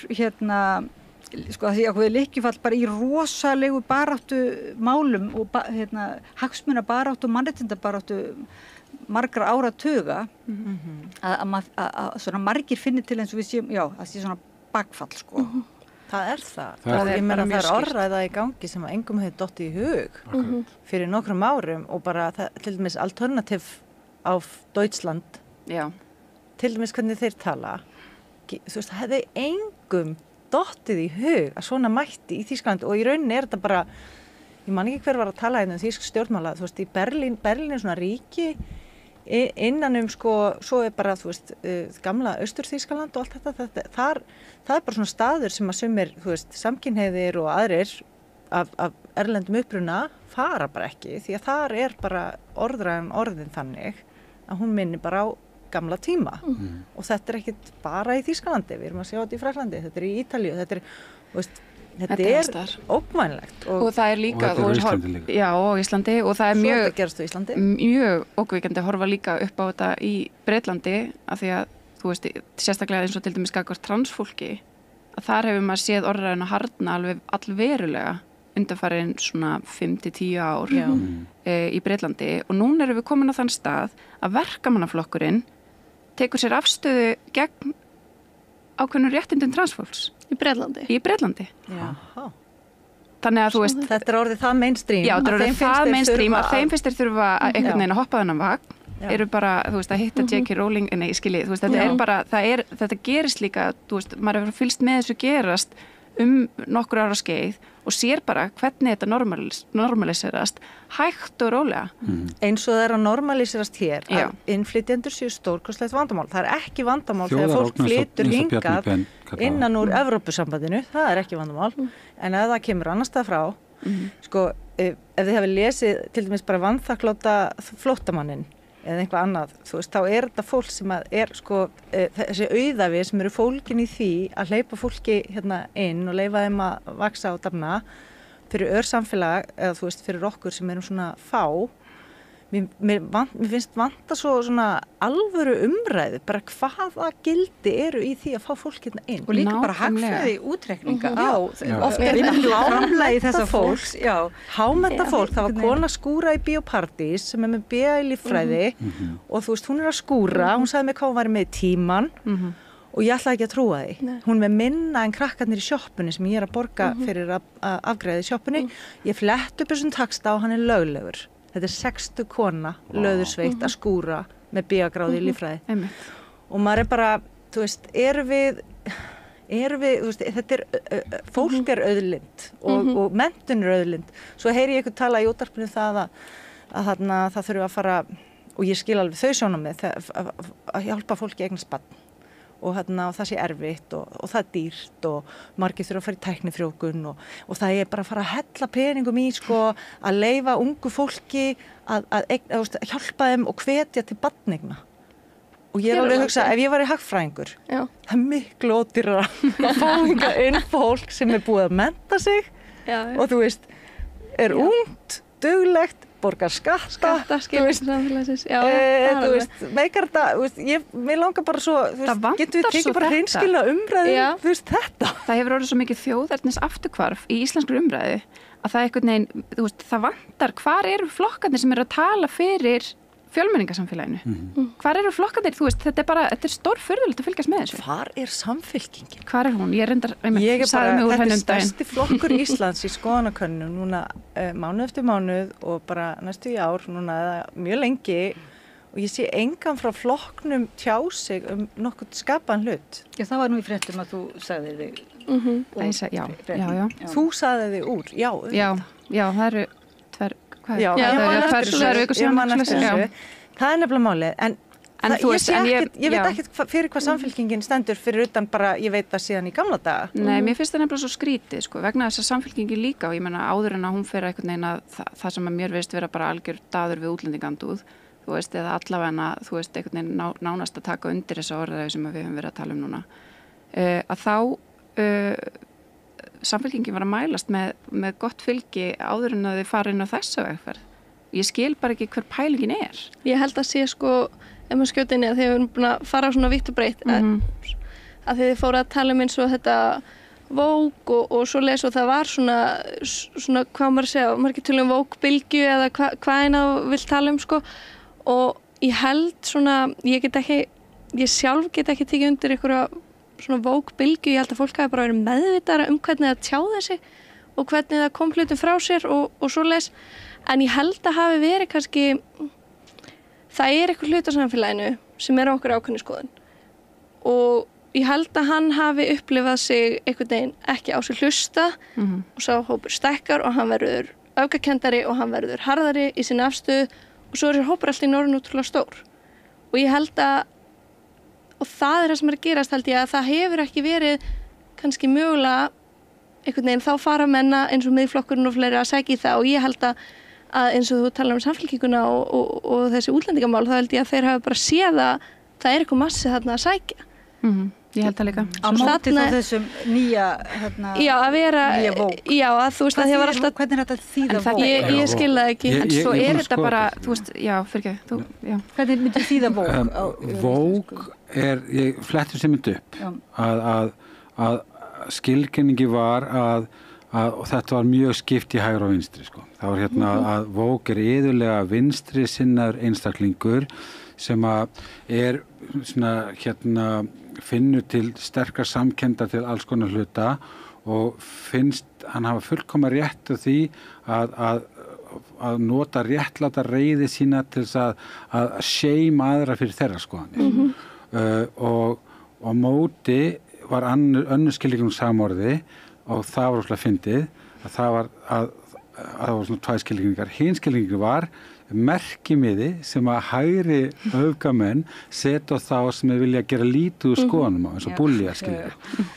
sko því að við lykkjufall bara í rosalegu baráttu málum og hagsmuna baráttu og mannréttinda baráttu margra áratuga að svona margir finni til eins og við séum það sé svona bakfall sko Það er það og ég meina það er orðræða í gangi sem að engum hefði dottið í hug fyrir nokkrum árum og bara til dæmis alternativ á Deutschland til dæmis hvernig þeir tala þú veist, það hefði engum dottið í hug að svona mætti í Þýskalandi og í rauninni er þetta bara ég man ekki hver var að tala þýsk stjórnmála þú veist, í Berlín er svona ríki innan sko, svo bara, þú veist, gamla Austur-Þýskaland og allt þetta, það er bara svona staður sem að sumir, þú veist, samkynhneigðir og aðrir af erlendum uppruna fara bara ekki, því að þar er bara orðræðan orðin þannig að hún minni bara á gamla tíma og þetta er ekkit bara í Þýskalandi, við erum að sjá þetta í Fraklandi, þetta er í Ítalíu, þetta er, þú veist, þetta er ógnvænlegt og það er líka og þetta er á Íslandi líka. Já, og Íslandi og það er mjög ókvikandi að horfa líka upp á þetta í Breitlandi af því að, þú veist, sérstaklega eins og til dæmis gagnvart transfólki að þar hefur maður séð orðræðuna harðna alveg allverulega undanfarin svona 5-10 ár í Breitlandi og núna erum við komin á þann stað að verkamannaflokkurinn tekur sér afstöðu gegn ákveðnum réttindum transfólks. Í Breitlandi? Í Breitlandi. Já. Þannig að þú veist... Þetta er orðið það mainstream. Já, þetta er orðið það mainstream að þeim finnst þeir þurfa einhvern veginn að hoppa þennan vagn. Eru bara, þú veist, að hitta J.K. Rowling, nei, skilji, þú veist, þetta er bara, þetta gerist líka, þú veist, maður hefur fylgst með þessu gerast nokkur ára skeið og sér bara hvernig þetta normaliserast hægt og rólega. Eins og það er að normaliserast hér að innflytjendur séu stórkostlegt vandamál. Það er ekki vandamál þegar fólk flytur hingað innan úr Evrópusambandinu, það er ekki vandamál. En ef það kemur annars stað frá, sko, ef þið hefur lesið til dæmis bara vanþakkláta flóttamanninn eða einhvað annað, þú veist, þá er þetta fólk sem er sko, þessi auðafi sem eru fólkin í því að hleypa fólki hérna inn og leyfa þeim að vaksa og dafna fyrir örsamfélag, eða þú veist, fyrir okkur sem erum svona fá. Mér finnst vanta svo svona alvöru umræðu, bara hvaða gildi eru í því að fá fólk hérna inn. Og líka bara hagfræði útreikninga á oft er framlagi þessa fólks, hámennta fólk, það var kona skúra í Bíóparadís sem er með BA í líffræði og þú veist, hún er að skúra, hún sagði mig hvað hún var með tíman og ég ætlaði ekki að trúa því. Hún er með minna en krakkarnir í sjoppunni sem ég er að borga fyrir að afgreiða í sjoppunni. Ég flett upp þessum taxta og hann er löglegur. Þetta er 60 kona löðursveitt að skúra með BA-gráði í líffræði. Og maður er bara, þú veist, erum við, þú veist, þetta er, fólk er auðlind og menntun er auðlind. Svo heyri ég ykkur tala í útvarpinu það að það þurfi að fara, og ég skil alveg þau sjónarmið, að hjálpa fólki að eignast barn. Og það sé erfitt og það er dýrt og margir þurfa að fara í tæknifrjóvgun og það er bara að fara að hella peningum í sko að leyfa ungu fólki að hjálpa þeim og hvetja til barneigna. Og ég er alveg að hugsa, ef ég var í hagfræðingur, það er miklu ódýrara að fá hingað inn fólk sem er búið að mennta sig og þú veist, er ungt, duglegt, borgar skatta skilur samfélagsins þú veist, meikar þetta mér langar bara svo, þú veist, getum við tekið bara hreinskilna umræðu, þú veist, þetta það hefur orðið svo mikið þjóðernis afturhvarf í íslenskri umræðu að það einhvern veginn, þú veist, það vantar hvar eru flokkarnir sem eru að tala fyrir fjölmenningarsamfélaginu hvar eru flokkarnir, þú veist, þetta er stórfurðulegt að fylgjast með þessu. Hvar er samfylkingin? Hvar er hún? Ég reyndar, ég er bara, þetta er stærsti flokkur Íslands í skoðanakönnunum núna mánuð eftir mánuð og bara næstu í ár núna mjög lengi og ég sé engan frá flokknum tjá sig nokkuð skapaðan hlut. Já, það var nú í fréttum að þú sagði þig já. Þú sagði þig úr, já, það eru það er nefnilega málið en ég veit ekkert fyrir hvað samfylkingin stendur fyrir utan bara ég veit það síðan í gamla daga. Nei, mér finnst það nefnilega svo skrítið sko, vegna þess að samfylkingin líka og ég menna áður en að hún fer einhvern veginn að það sem að mér veist vera bara algjör daður við útlendingandúð, þú veist, eða allavega þú veist, einhvern veginn nánast að taka undir þessa orðræðu sem við höfum verið að tala um núna að þá samfylkingin var að mælast með gott fylgi áður en að þið fara inn á þessa vegferð. Ég skil bara ekki hver pælingin er. Ég held að sé sko, ef maður skjóti inn í að þið erum búin að fara á svona vítt og breytt að þið fóru að tala um eins og þetta Vogue og svo les og það var svona hvað maður segja, maður ekki tala um Vogue-bylgju eða hvað eina vill tala um sko og ég held svona, ég sjálf get ekki tekið undir einhverja svona Vogue-bylgju, ég held að fólk hafi bara verið meðvitara hvernig það tjáði sig og hvernig það kom hlutum frá sér og svo les, en ég held að hafi verið kannski, það er eitthvað hlut á samfélaginu sem er okkur ákveðni skoðun og ég held að hann hafi upplifað sig einhvern veginn ekki á sig hlusta og sá hópur stækkar og hann verður öfgakendari og hann verður harðari í sinni afstöðu og svo er hópur alltaf í norðin útrúlega stór og ég held að og það það sem að gerast held ég að það hefur ekki verið kannski mögulega einhvern veginn þá fara menna eins og miðflokkurinn og fleiri að sækja í það og ég held að eins og þú talar samfélkinguna og þessi útlendingamál þá held ég að þeir hafa bara séð að það eitthvað massi þarna að sækja. Ég held það líka. Á móti þá þessum nýja já, að vera, nýja vók. Já, að þú veist að þið var alltaf hvernig er þetta þýða vók? Ég skil það ekki. En svo þetta bara, þú veist, já, fyrir ekki, já. Hvernig myndir þýða vók? Vók ég flettur sem mynd upp að skilgreiningi var að og þetta var mjög skipt í hægri og vinstri sko. Það var hérna að vók iðulega vinstri sinnaður einstaklingur sem að svona hérna finnur til sterkar samkenda til alls konar hluta og finnst hann hafa fullkoma rétt af því að nota réttláta reiði sína til þess að shame aðra fyrir þeirra skoðanir og á móti var önnur skilgreining samorði og það var óslega fyndið að það var svona tvær skilgreiningar. Hin skilgreining var merkimiði sem að hægri öfgamenn setja á þá sem þeir vilja gera lítið úr skoðanum á eins og búljar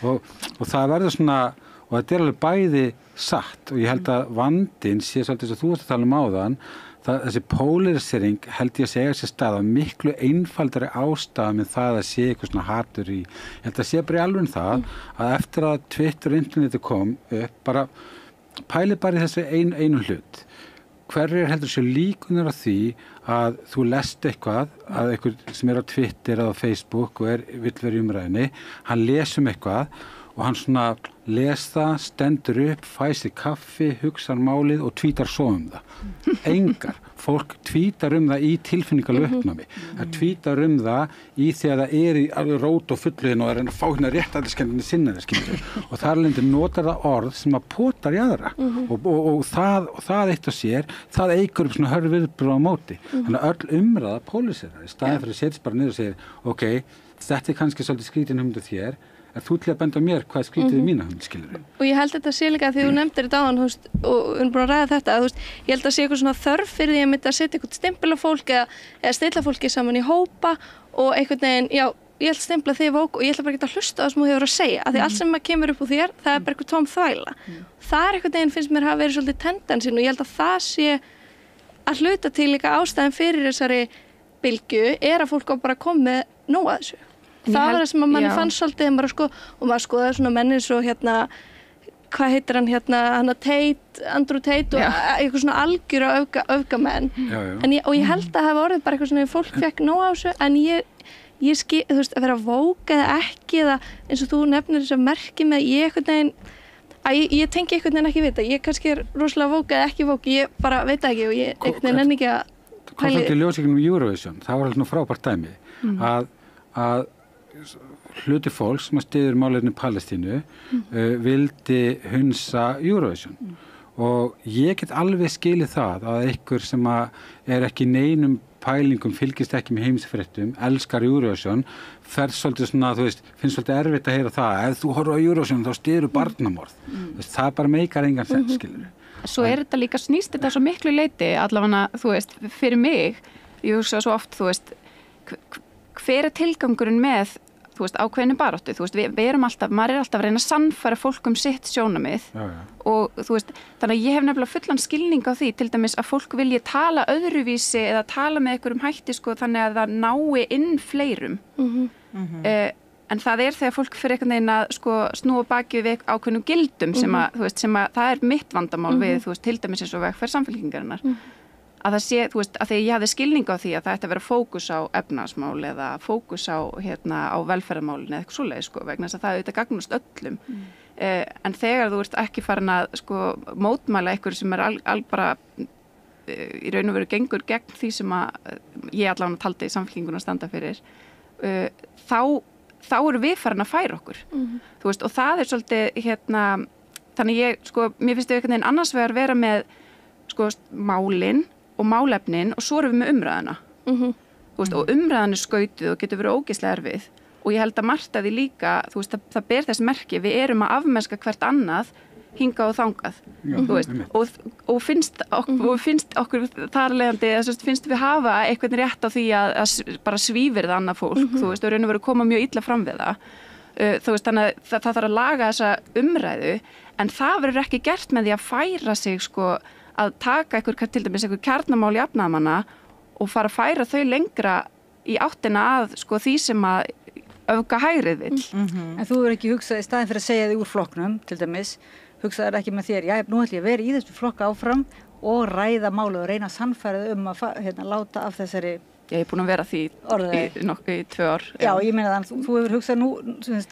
og það verður svona og þetta alveg bæði satt og ég held að vandinn sé svolítið sem þú ert að tala áðan þessi polarisering held ég að segja sér stað að miklu einfaldari ástæða með það að sé eitthvað svona hatur ég held að sé bara í alveg það að eftir að Twitter og interneti kom upp bara pæli bara í þessu einu hlut hverjir heldur sér líkunar á því að þú lest eitthvað að eitthvað sem á Twitter eða á Facebook og vill vera í umræðinni hann les eitthvað og hann svona les það, stendur upp, fær sér kaffi, hugsar málið og tvítar svo það. Engar. Fólk tvítar það í tilfinningalegu uppnámi. Það tvítar það í því að það í alveg rót og fulluðin og að fá hérna réttlætiskenndinni sinnaði, skilur. Og þar lendir notar það orð sem að potar í aðra. Og það eitt og sér, það eigur upp svona hörð viðbrögð á móti. Þannig að öll umræða póliserar. Í staðinn fyrir að setja bara niður og segja, ok, þetta kannski svolítið skrítin hugmyndu þér, en þú til að benda mér hvað skrítið mína hugmynd, skilur. Og ég held þetta sé líka því þú nefndir þetta áðan, þú veist, og við erum búin að ræða þetta, þú veist, ég held að sé eitthvað svona þörf fyrir því að mynda að setja eitthvað stempil á fólk eða stilla fólki saman í hópa og einhvern veginn, já, ég ætla að stempla þig vók og ég ætla bara að geta að hlusta á það sem þú hefur að segja, af því allt sem kemur upp úr þér, það bara eitthvað tóm þvæla. Það einhvern veginn finnst mér hafa verið svolítið tendensin og ég held að það sé að hluta til líka ástæðan fyrir þessari bylgju að fólk á bara komið nóg að þessu. Það var það sem að manni fannst svolítið og maður skoðaði svona menni svo hérna, hvað heitir hann Andrew Tate og eitthvað svona algjör öfgamenn. Og ég held að það hafa orðið bara eitthvað svona fólk fekk nóg á þessu en ég skil, þú veist, að vera vók eða ekki eða eins og þú nefnir þess að merki með ég tengi einhvern veginn ekki vita. Ég kannski rosalega vók eða ekki vók, ég bara veit ekki og ég einhvern veginn enn ekki að pæli. Hvað þetta ljósíknum Eurovision, það var alveg svona frábært dæmi að hluti fólks sem að styður málefni Palestínu vildi hunsa Eurovision og ég get alveg skilið það að einhver sem að ekki neinum pælingum, fylgist ekki með heimsfréttum, elskar Eurovision, fer svolítið svona, þú veist, finnst svolítið erfitt að heyra það, ef þú horfir á Eurovision þá styður barnamorð, það bara meikar engan sens, skilur. Svo þetta líka snýst þetta svo miklu leyti, allavega, þú veist, fyrir mig, ég hugsa svo oft, þú veist, hver tilgangurinn með, þú veist, ákveðinu baráttu, þú veist, við erum alltaf, maður alltaf að reyna að sannfæra fólk sitt sjónamið og þú veist, þannig að ég hef nefnilega fullan skilning á því, til dæmis að fólk vilji tala öðruvísi eða tala með einhverjum hætti, sko, þannig að það nái inn fleirum. En það þegar fólk fyrir einhvern veginn að, sko, snúa baki við ákveðnum gildum sem að, þú veist, það mitt vandamál við, þú veist, til dæmis eins og vegferð samfélkingarinnar. Að það sé, þú veist, að þegar ég hafði skilning á því að það ætti að vera fókus á efnahagsmál eða fókus á velferðarmálin eða eitthvað svoleiðis, sko, vegna þess að það auðvitað gagnast öllum. En þegar þú ert ekki farin að, sko, mótmæla eitthvað sem bara í raun og veru gengur gegn því sem að ég allavega taldi samfélkinguna að standa fyrir, þá eru við farin að færa okkur. Þú veist, og það svolítið, þannig ég, sko, mér finnst einhvern veginn annars vegar vera með, sko, málin og málefnin og svo erum við með umræðuna. Þú veist, og umræðan skautið og getur verið ógeðslega erfið og ég held að margt að því líka, þú veist, það ber þess merki, við erum að afmennska hvert annað hinga og þangað, þú veist, og finnst okkur þar leiðandi, finnst við hafa eitthvað rétt á því að bara svífirða annað fólk, þú veist, og raun og veru koma mjög illa fram við það, þú veist, þannig að það þarf að laga þessa umræðu, en það verður ekki gert með því að færa sig, sko, að taka til dæmis einhver kjarnamál jafnaðarmanna og fara að færa þau lengra í áttina að, sko, því sem að öfga hægrið vill. En þú verður ekki hugsað í staðin fyrir að segja þig úr flokknum, til dæmis, hugsaður ekki með þér, já, nú ætlum ég að vera í þessu flokka áfram og ræða málið og reyna að sannfæra að láta af þessari... Ég er búin að vera því í 2 ár. Já, ég meina þannig, þú hefur hugsað nú,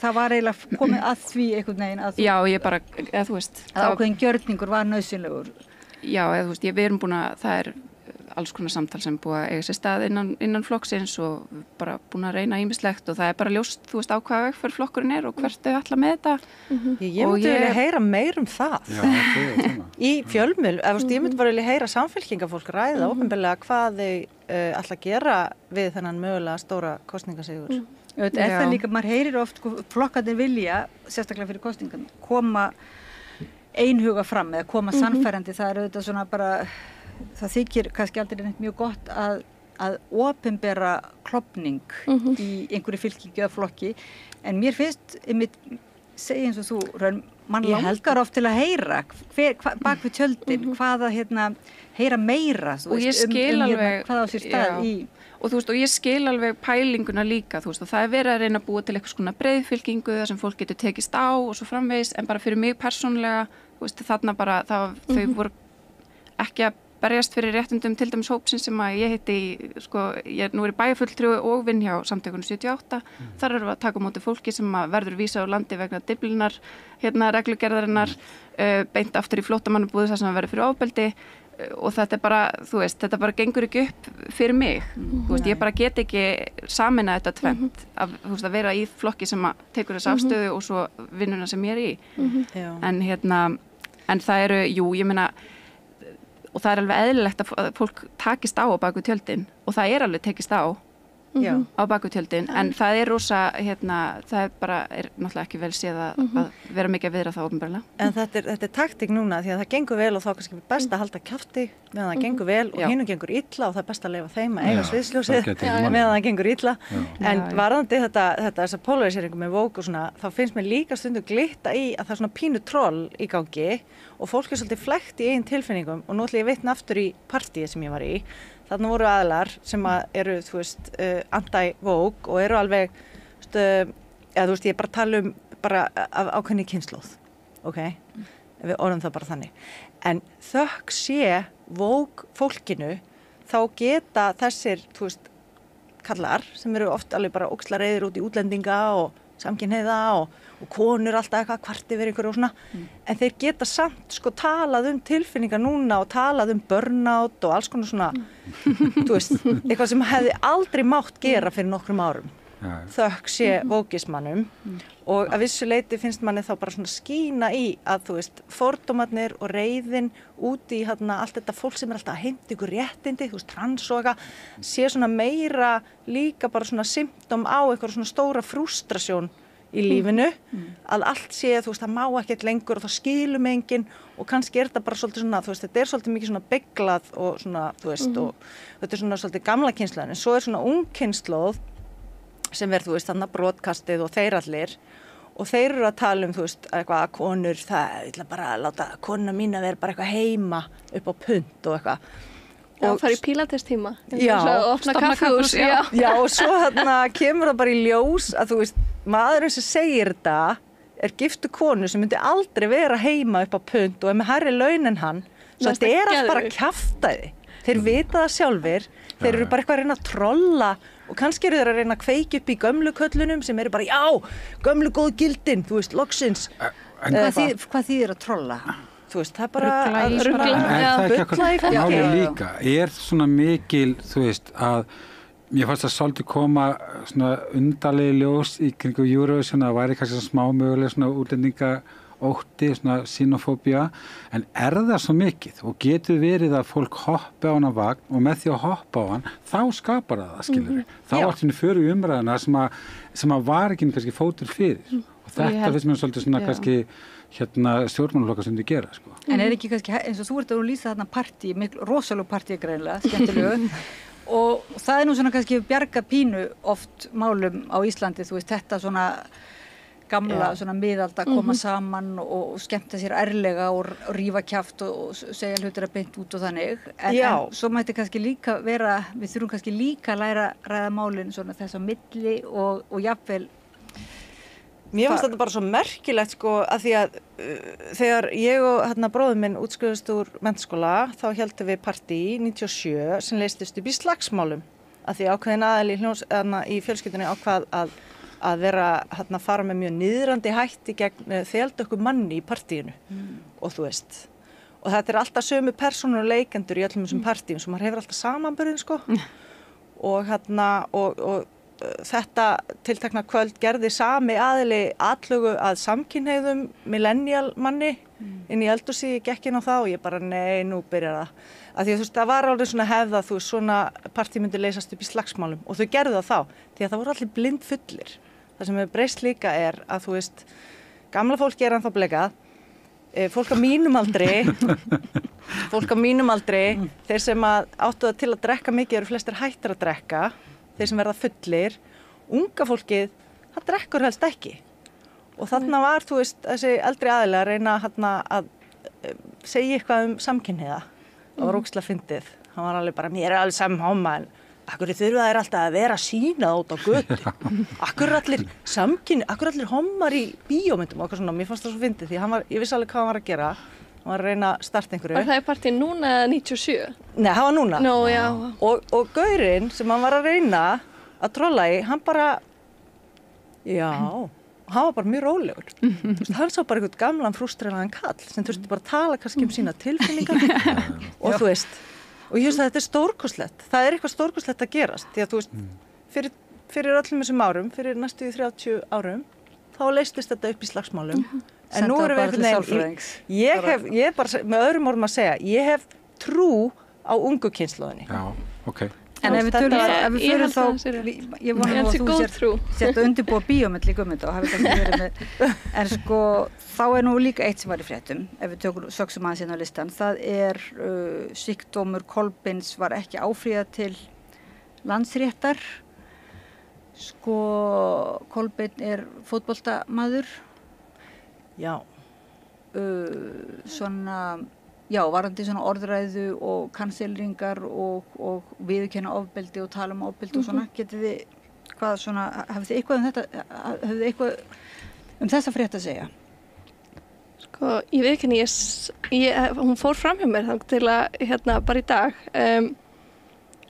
það var eiginlega komið að því einhvern veginn að... Já, ég bara, þú veist... Að ákveðin gjörningur var nauðsynlegur. Já, þú veist, við erum búin að, það er alls konar samtal sem búið að eiga sér stað innan flokksins og bara búin að reyna ýmislegt og það er bara ljóst, þú veist, á hvaða veg fyrir flokkurinn er og hvert þau ætla með þetta. Ég myndi vilja heyra meir það. Já, í fjölmiðlum, ég myndi bara vilja heyra samfylkingafólk ræða ópenbarlega hvað þau ætla að gera við þennan mögulega stóra kosningasigur. Það líka, maður heyrir oft, flokkarnir vilja, sérstaklega fyrir kosningan, koma einhuga fram eða koma sannfærandi, það er auðvitað svona bara... Það þykir kannski aldrei neitt mjög gott að opinbera klofning í einhverju fylkingu eða flokki, en mér finnst, segja eins og þú, Hrönn, mann langar oft til að heyra bak við tjöldin, hvaða heyra meira, þú veist, hvað á sér stað í... Og þú veist, og ég skil alveg pælinguna líka, þú veist, og það er verið að reyna að búa til eitthvað svona breiðfylkingu þar sem fólk getur tekist á og svo framvegis, en bara fyrir mig persónlega, þú veist, þarna bara, þau voru ekki að berjast fyrir réttundum til dæmis hópsins sem að ég hitti nú er í bæjarfulltrúi og vinn hjá samtökunum 78. Þar erum við að taka á móti fólki sem verður vísað á landi vegna Dyflinnar, reglugerðarinnar, beint aftur í flóttamannabúð þar sem verður fyrir ofbeldi og þetta er bara, þú veist, þetta bara gengur ekki upp fyrir mig. Þú veist, ég bara get ekki sameinað þetta tvennt þú veist, að vera í flokki sem að tekur þessa afstöðu og svo vinnuna sem ég er í. En það eru, ég meina, og það er alveg eðlilegt að fólk takist á baku tjöldin og það er alveg tekist á baku tjöldin en það er rosa, það er bara náttúrulega ekki vel séð að vera mikið að viðra það opinberlega. En þetta er taktík núna því að það gengur vel og þá kannski best að halda kjafti meðan það gengur vel og hinum gengur illa og það er best að leyfa þeim að eiga sviðsljósið meðan það gengur illa. En varðandi þessa polariseringu með Vogue og svona, þá finnst mér líka stundum glitta í að það er svona pínu troll í gangi og fólk er svolítið flekt í eigin tilfinningum og nú ætla ég að vitna aftur í partíið sem ég var í. Þarna voru aðilar sem eru, þú veist, anti-Vogue og eru alveg, þú veist, ég er bara að tala um bara af ákveðni kynslóð, ok? Við orðum það bara þannig. En þökk sé Vogue fólkinu, þá geta þessir, þú veist, kallar sem eru oft alveg bara ógeðslega reiðir út í útlendinga og samkynhneigða og konur alltaf eitthvað kvart yfir einhverju og svona en þeir geta samt talað tilfinningar núna og talað burnout og alls konar svona þú veist, eitthvað sem hefði aldrei mátt gera fyrir nokkrum árum þökk sé vókismannum og að vissu leyti finnst manni þá bara svona skína í að þú veist, fordómarnir og reiðin út í allt þetta fólk sem er alltaf að heimta ykkur réttindi, þú veist, trans og eitthvað sé svona meira líka bara svona symptom á eitthvað svona stóra frústrasjón í lífinu, að allt sé, þú veist, það má ekkert lengur og það skilum enginn og kannski er þetta bara svolítið svona, þú veist, þetta er svolítið mikið svona beglað og svona, þú veist, og þetta er svona svolítið gamla kynslóðin, en svo er svona ung kynslóð sem er, þú veist, þarna brotkastið og þeir allir og þeir eru að tala þú veist, eitthvað að konur, ég ætla bara að láta konuna mín að vera bara eitthvað heima upp á punt og eitthvað. Já, það er í pílatestíma. Já, og opna kaffihús. Já, og svo kemur það bara í ljós að þú veist, maðurinn sem segir þetta er giftu konu sem myndi aldrei vera heima upp á punt og er með hærri laun en hann. Svo þetta er allt bara kjaftaði. Þeir vita það sjálfir, þeir eru bara eitthvað að reyna að trolla og kannski eru þeir að reyna að kveikja upp í gömlu köllunum sem eru bara, já, gömlu góð gildin, þú veist, loksins. Hvað þýðir að trolla? Þú veist, það er bara ruggla. En það er ekki máli líka. Er svona mikil, þú veist, að mér fannst að svolítið koma svona undarlegi ljós í kringu Eurovision að væri kannski svona smá möguleg svona útlendinga ótti, svona xenofóbía, en er það svo mikið og getur verið að fólk hoppa á hana vagn og með því að hoppa á hann, þá skapar það skilur við. Þá allt henni fyrir umræðina sem að var ekki kannski fótur fyrir. Og Og þetta finnst mér svolítið svona kannski stjórnmálaflokkar sem þau gera, sko. En ekki kannski, eins og þú ert að lýsa þarna partí, rosalega partí greinlega, skemmtilegu, og það nú svona kannski bjarga pínu oft málum á Íslandi, þú veist, þetta svona gamla svona miðalda koma saman og skemmta sér ærlega og rífa kjaft og segja hlutir að beint út og þannig. En svo mætti kannski líka vera, við þurfum kannski líka að ræða málin svona þess á milli og jafnvel. Mér fannst þetta bara svo merkilegt sko að því að þegar ég og bróðir minn útskrifaðist úr menntaskóla þá héldum við partí 97 sem leystist upp í slagsmálum að því ákveðin aðili í fjölskyldunni ákvað að vera fara með mjög niðrandi hætti gegn þeldökku manni í partíinu og þú veist og þetta alltaf sömu persónur og leikendur í öllum þessum partíum sem maður hefur alltaf samanburðin sko og þetta tiltekna kvöld gerði sami aðili atlögu að samkynhneigðum millennial manni inn í eldhúsi, ég gekk inn á það og ég bara nei, nú byrjar það. Af því að þú veist, það var alveg svona hefða, þú veist, svona partí myndi leysast upp í slagsmálum og þau gerðu það þá, því að það voru allir blindfullir. Það sem hefur breyst líka að þú veist, gamla fólki ennþá blekað, fólk á mínum aldri, þeir sem áttu það til að drekka mikið eru flestir hættir að drekka, þeir sem verða fullir, unga fólkið, það drekkur helst ekki. Og þarna var, þú veist, þessi eldri aðilega að reyna að segja eitthvað samkynhneigða. Það var ógeðslega fyndið. Hann var alveg bara, mér alveg samháma, en akkur þurfa þeir alltaf að vera sýnað út á götu. Akkur allir hommar í bíómyndum og eitthvað svona. Mér fannst það svo fyndið því ég vissi alveg hvað hann var að gera. Hann var að reyna að starta einhverju. Var það partí núna eða 97? Nei, það var núna. Nó, já. Og gaurinn sem hann var að reyna að trolla í, hann bara, hann var bara mjög rólegur. Hann sá bara einhvern gamlan frústreraðan kall sem þurfti bara að tala kannski sína tilfinningar og þú veist, og ég veist að þetta stórkostlegt. Það eitthvað stórkostlegt að gerast því að þú veist, fyrir öllum þessum árum, fyrir næstu 30 árum, þá leystist þetta upp í slagsmálum. En nú erum við ég hef bara, með öðrum orðum að segja, ég hef trú á ungu kynslóðinni. Já, ok. En ef við fyrir þá, ég vona að þú sért að undirbúa bíómynd líka þetta og hafi kannski verið með, en sko, þá nú líka eitt sem var í fréttum, ef við söksum aðeins inn á listan, það sjúkdómur Kolbeins var ekki áfrýjað til landsréttar. Sko, Kolbeinn fótboltamaður. Já. Varandi svona orðræðu og kanselleringar og viðurkenna ofbeldi og tala ofbeldi og svona, getið þið hafið þið eitthvað þessa frétt að segja? Sko, ég viðurkenni, hún fór fram hjá mér til að, bara í dag,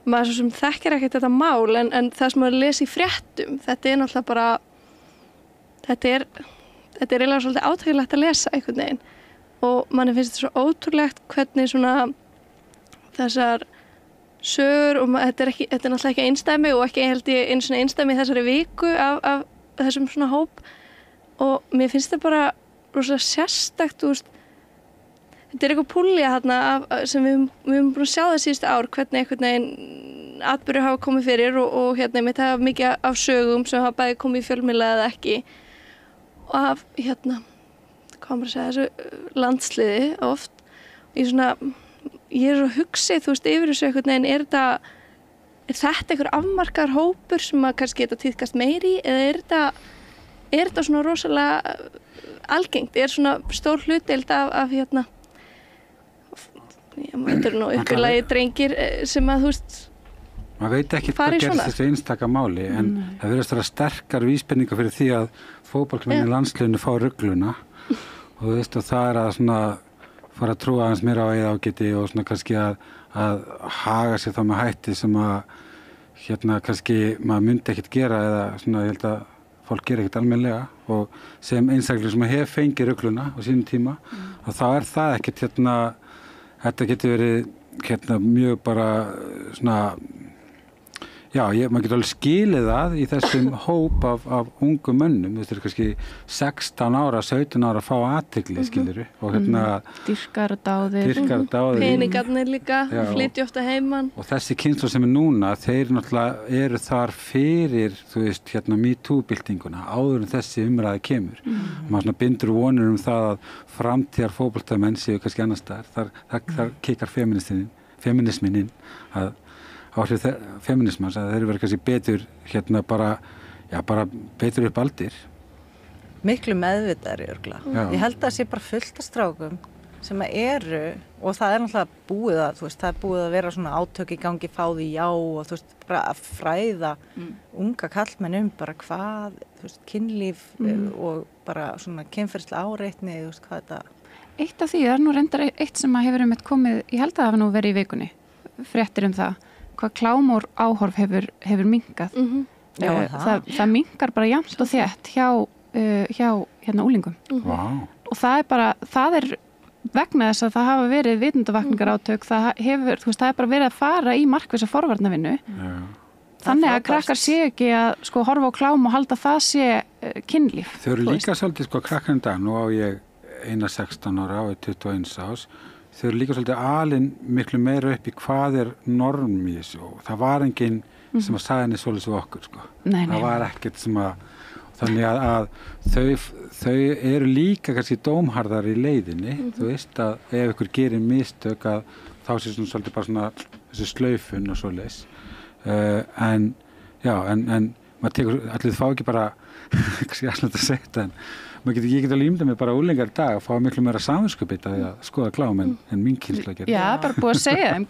maður svo sem þekkir ekkert þetta mál en það sem maður lesi í fréttum, þetta náttúrulega bara, þetta er eiginlega svolítið átækilegt að lesa einhvern veginn og manni finnst þetta svo ótrúlegt hvernig svona þessar sögur og þetta er náttúrulega ekki einsdæmi og ekki held ég einu svona einsdæmi í þessari viku af þessum svona hóp og mér finnst þetta bara rosalega sérstakt, þú veist, þetta er eitthvað púlja þarna sem við höfum búin að sjá það síðustu ár hvernig einhvern veginn atburðir hafa komið fyrir og mitt hafa mikið af sögum sem hafa bæði komið í fjölmiðla eða ekki og af, hvað maður að segja, þessu landsliði oft. Ég er svo hugsið, þú veist, yfir þessu einhvern veginn, er þetta einhver afmarkaður hópur sem að kannski geta tíðkast meiri eða er þetta svona rosalega algengt? Er svona stór hlutdeild af þetta nú uppilagi drengir sem að, þú veist, maður veit ekki hvað gerst þessu einstaka máli en það verðast vera sterkar vísbendingar fyrir því að fótboltamenn í landsliðinu fá rugluna og þú veist og það að svona fara að trúa aðeins meira á eigið ágæti og svona kannski að haga sér þá með hætti sem að kannski maður myndi ekkert gera eða svona ég held að fólk gera ekkert almennilega og sem einstaklega sem hef fengið rugluna á sínum tíma og þá það ekkert þetta getur verið mjög bara svona Já, maður getur alveg skilið það í þessum hóp af ungu mönnum, þú veist, er kannski 16 ára, 17 ára að fá athygli, skilurðu, og dýrkar og dáðir, peningarnir líka, flytja ofta heimann. Og þessi kynslóð sem er núna, þeir náttúrulega eru þar fyrir, þú veist, MeToo-byltinguna, áður en þessi umræði kemur. Maður svona bindur vonir það að framtíðar fótboltamenn séu kannski annars staðar, þar kikkar feminismin inn, að áhrif feminismans að þeir verið kannski betur bara betur upp aldir. Miklu meðvitaðri örgulega. Ég held að það sé bara fullt af strákum sem eru, og það er náttúrulega búið að, þú veist, það er búið að vera svona átök í gangi, fá því já, og þú veist, bara að fræða unga kallmenn bara hvað, þú veist, kynlíf og bara svona kynferðslega áreitni, þú veist, hvað þetta. Eitt af því er nú reyndar eitt sem að hefur komið, ég held að það hafa nú verið í vikunni, fréttir það, hvað klám og áhorf hefur minnkað. Það minnkar bara jafnt og þétt hjá úlingum. Og það er vegna þess að það hafa verið vitundavakningar átök, það er bara verið að fara í markvissa forvarnavinnu. Þannig að krakkar sé ekki að horfa á klám og halda það sé kynlíf. Þau eru líka svolítið krakkarinn dag, nú á ég eina 16 ára og 21 ás. Þau eru líka svolítið alin miklu meira upp í hvað er norm í þessu, og það var enginn sem að sagði henni svolítið svo okkur, Það var ekkert sem að, þannig að þau eru líka kannski dómharðar í leiðinni, þú veist, að ef ykkur gerir mistök að þá sé svolítið bara svona þessi slaufun og svoleiðis. En maður tekur, allir þið fá ekki bara, kannski alltaf að segja þetta, en ég get alveg ímyndað mig bara úlingar í dag að fá miklu meira samvinskupið að skoða klám en mín kynslóð gerir. Já, bara búið að segja þeim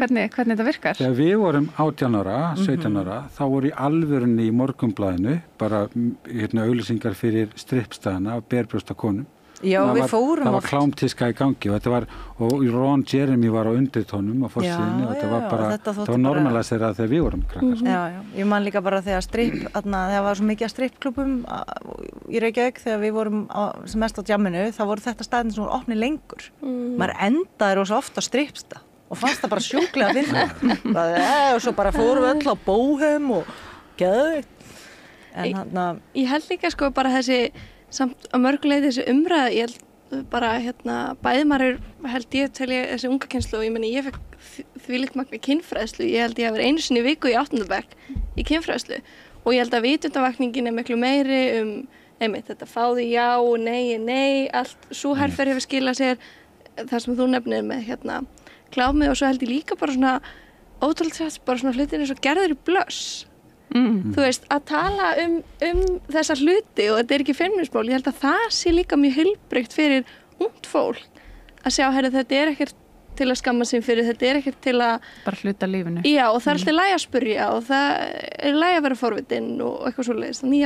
hvernig þetta virkar. Þegar við vorum 18 ára, 17 ára, þá voru í alvörunni í Morgunblaðinu bara auglýsingar fyrir strippstæðana og berbrjósta konum. Já, við fórum það var klámtíska í gangi og Ron Jeremy var á undirtónum á forsíðunni og þetta var normalisera þegar við vorum krakkar. Já, ég man líka bara þegar þegar var svo mikið að strippklúbbum í Reykjavík þegar við vorum sem mest á djamminu, þá voru þetta staðin sem voru opni lengur. Maður endaði rosa oft á strippstað og fannst það bara sjúklega að finna. Og svo bara fórum við öll á Bóhem og geðveikt. Ég held líka bara þessi samt að mörguleið þessi umræða, ég held bara bæðmaður held ég telja þessi unga kynslóð, ég fekk þvílíkt magna kynfræðslu, ég held ég hafi verið einu sinni í viku í 8. bekk í kynfræðslu og ég held að vitundavakningin er miklu meiri einmitt þetta fáði já, nei, allt svo herferð hefur skilað sér það sem þú nefnir með klámið og svo held ég líka bara svona ótrúlega sett bara svona hlutin eins og gerður í blöss. Þú veist, að tala um þessa hluti og þetta er ekki feimnismál, ég held að það sé líka mjög heilbrigt fyrir ungt fólk að sjá, þetta er ekkert til að skamma sig fyrir, þetta er ekkert til að bara hluta lífinu. Já, og það er alltaf læg að spyrja og það er læg að vera forvitin og eitthvað svoleiðis, þannig ég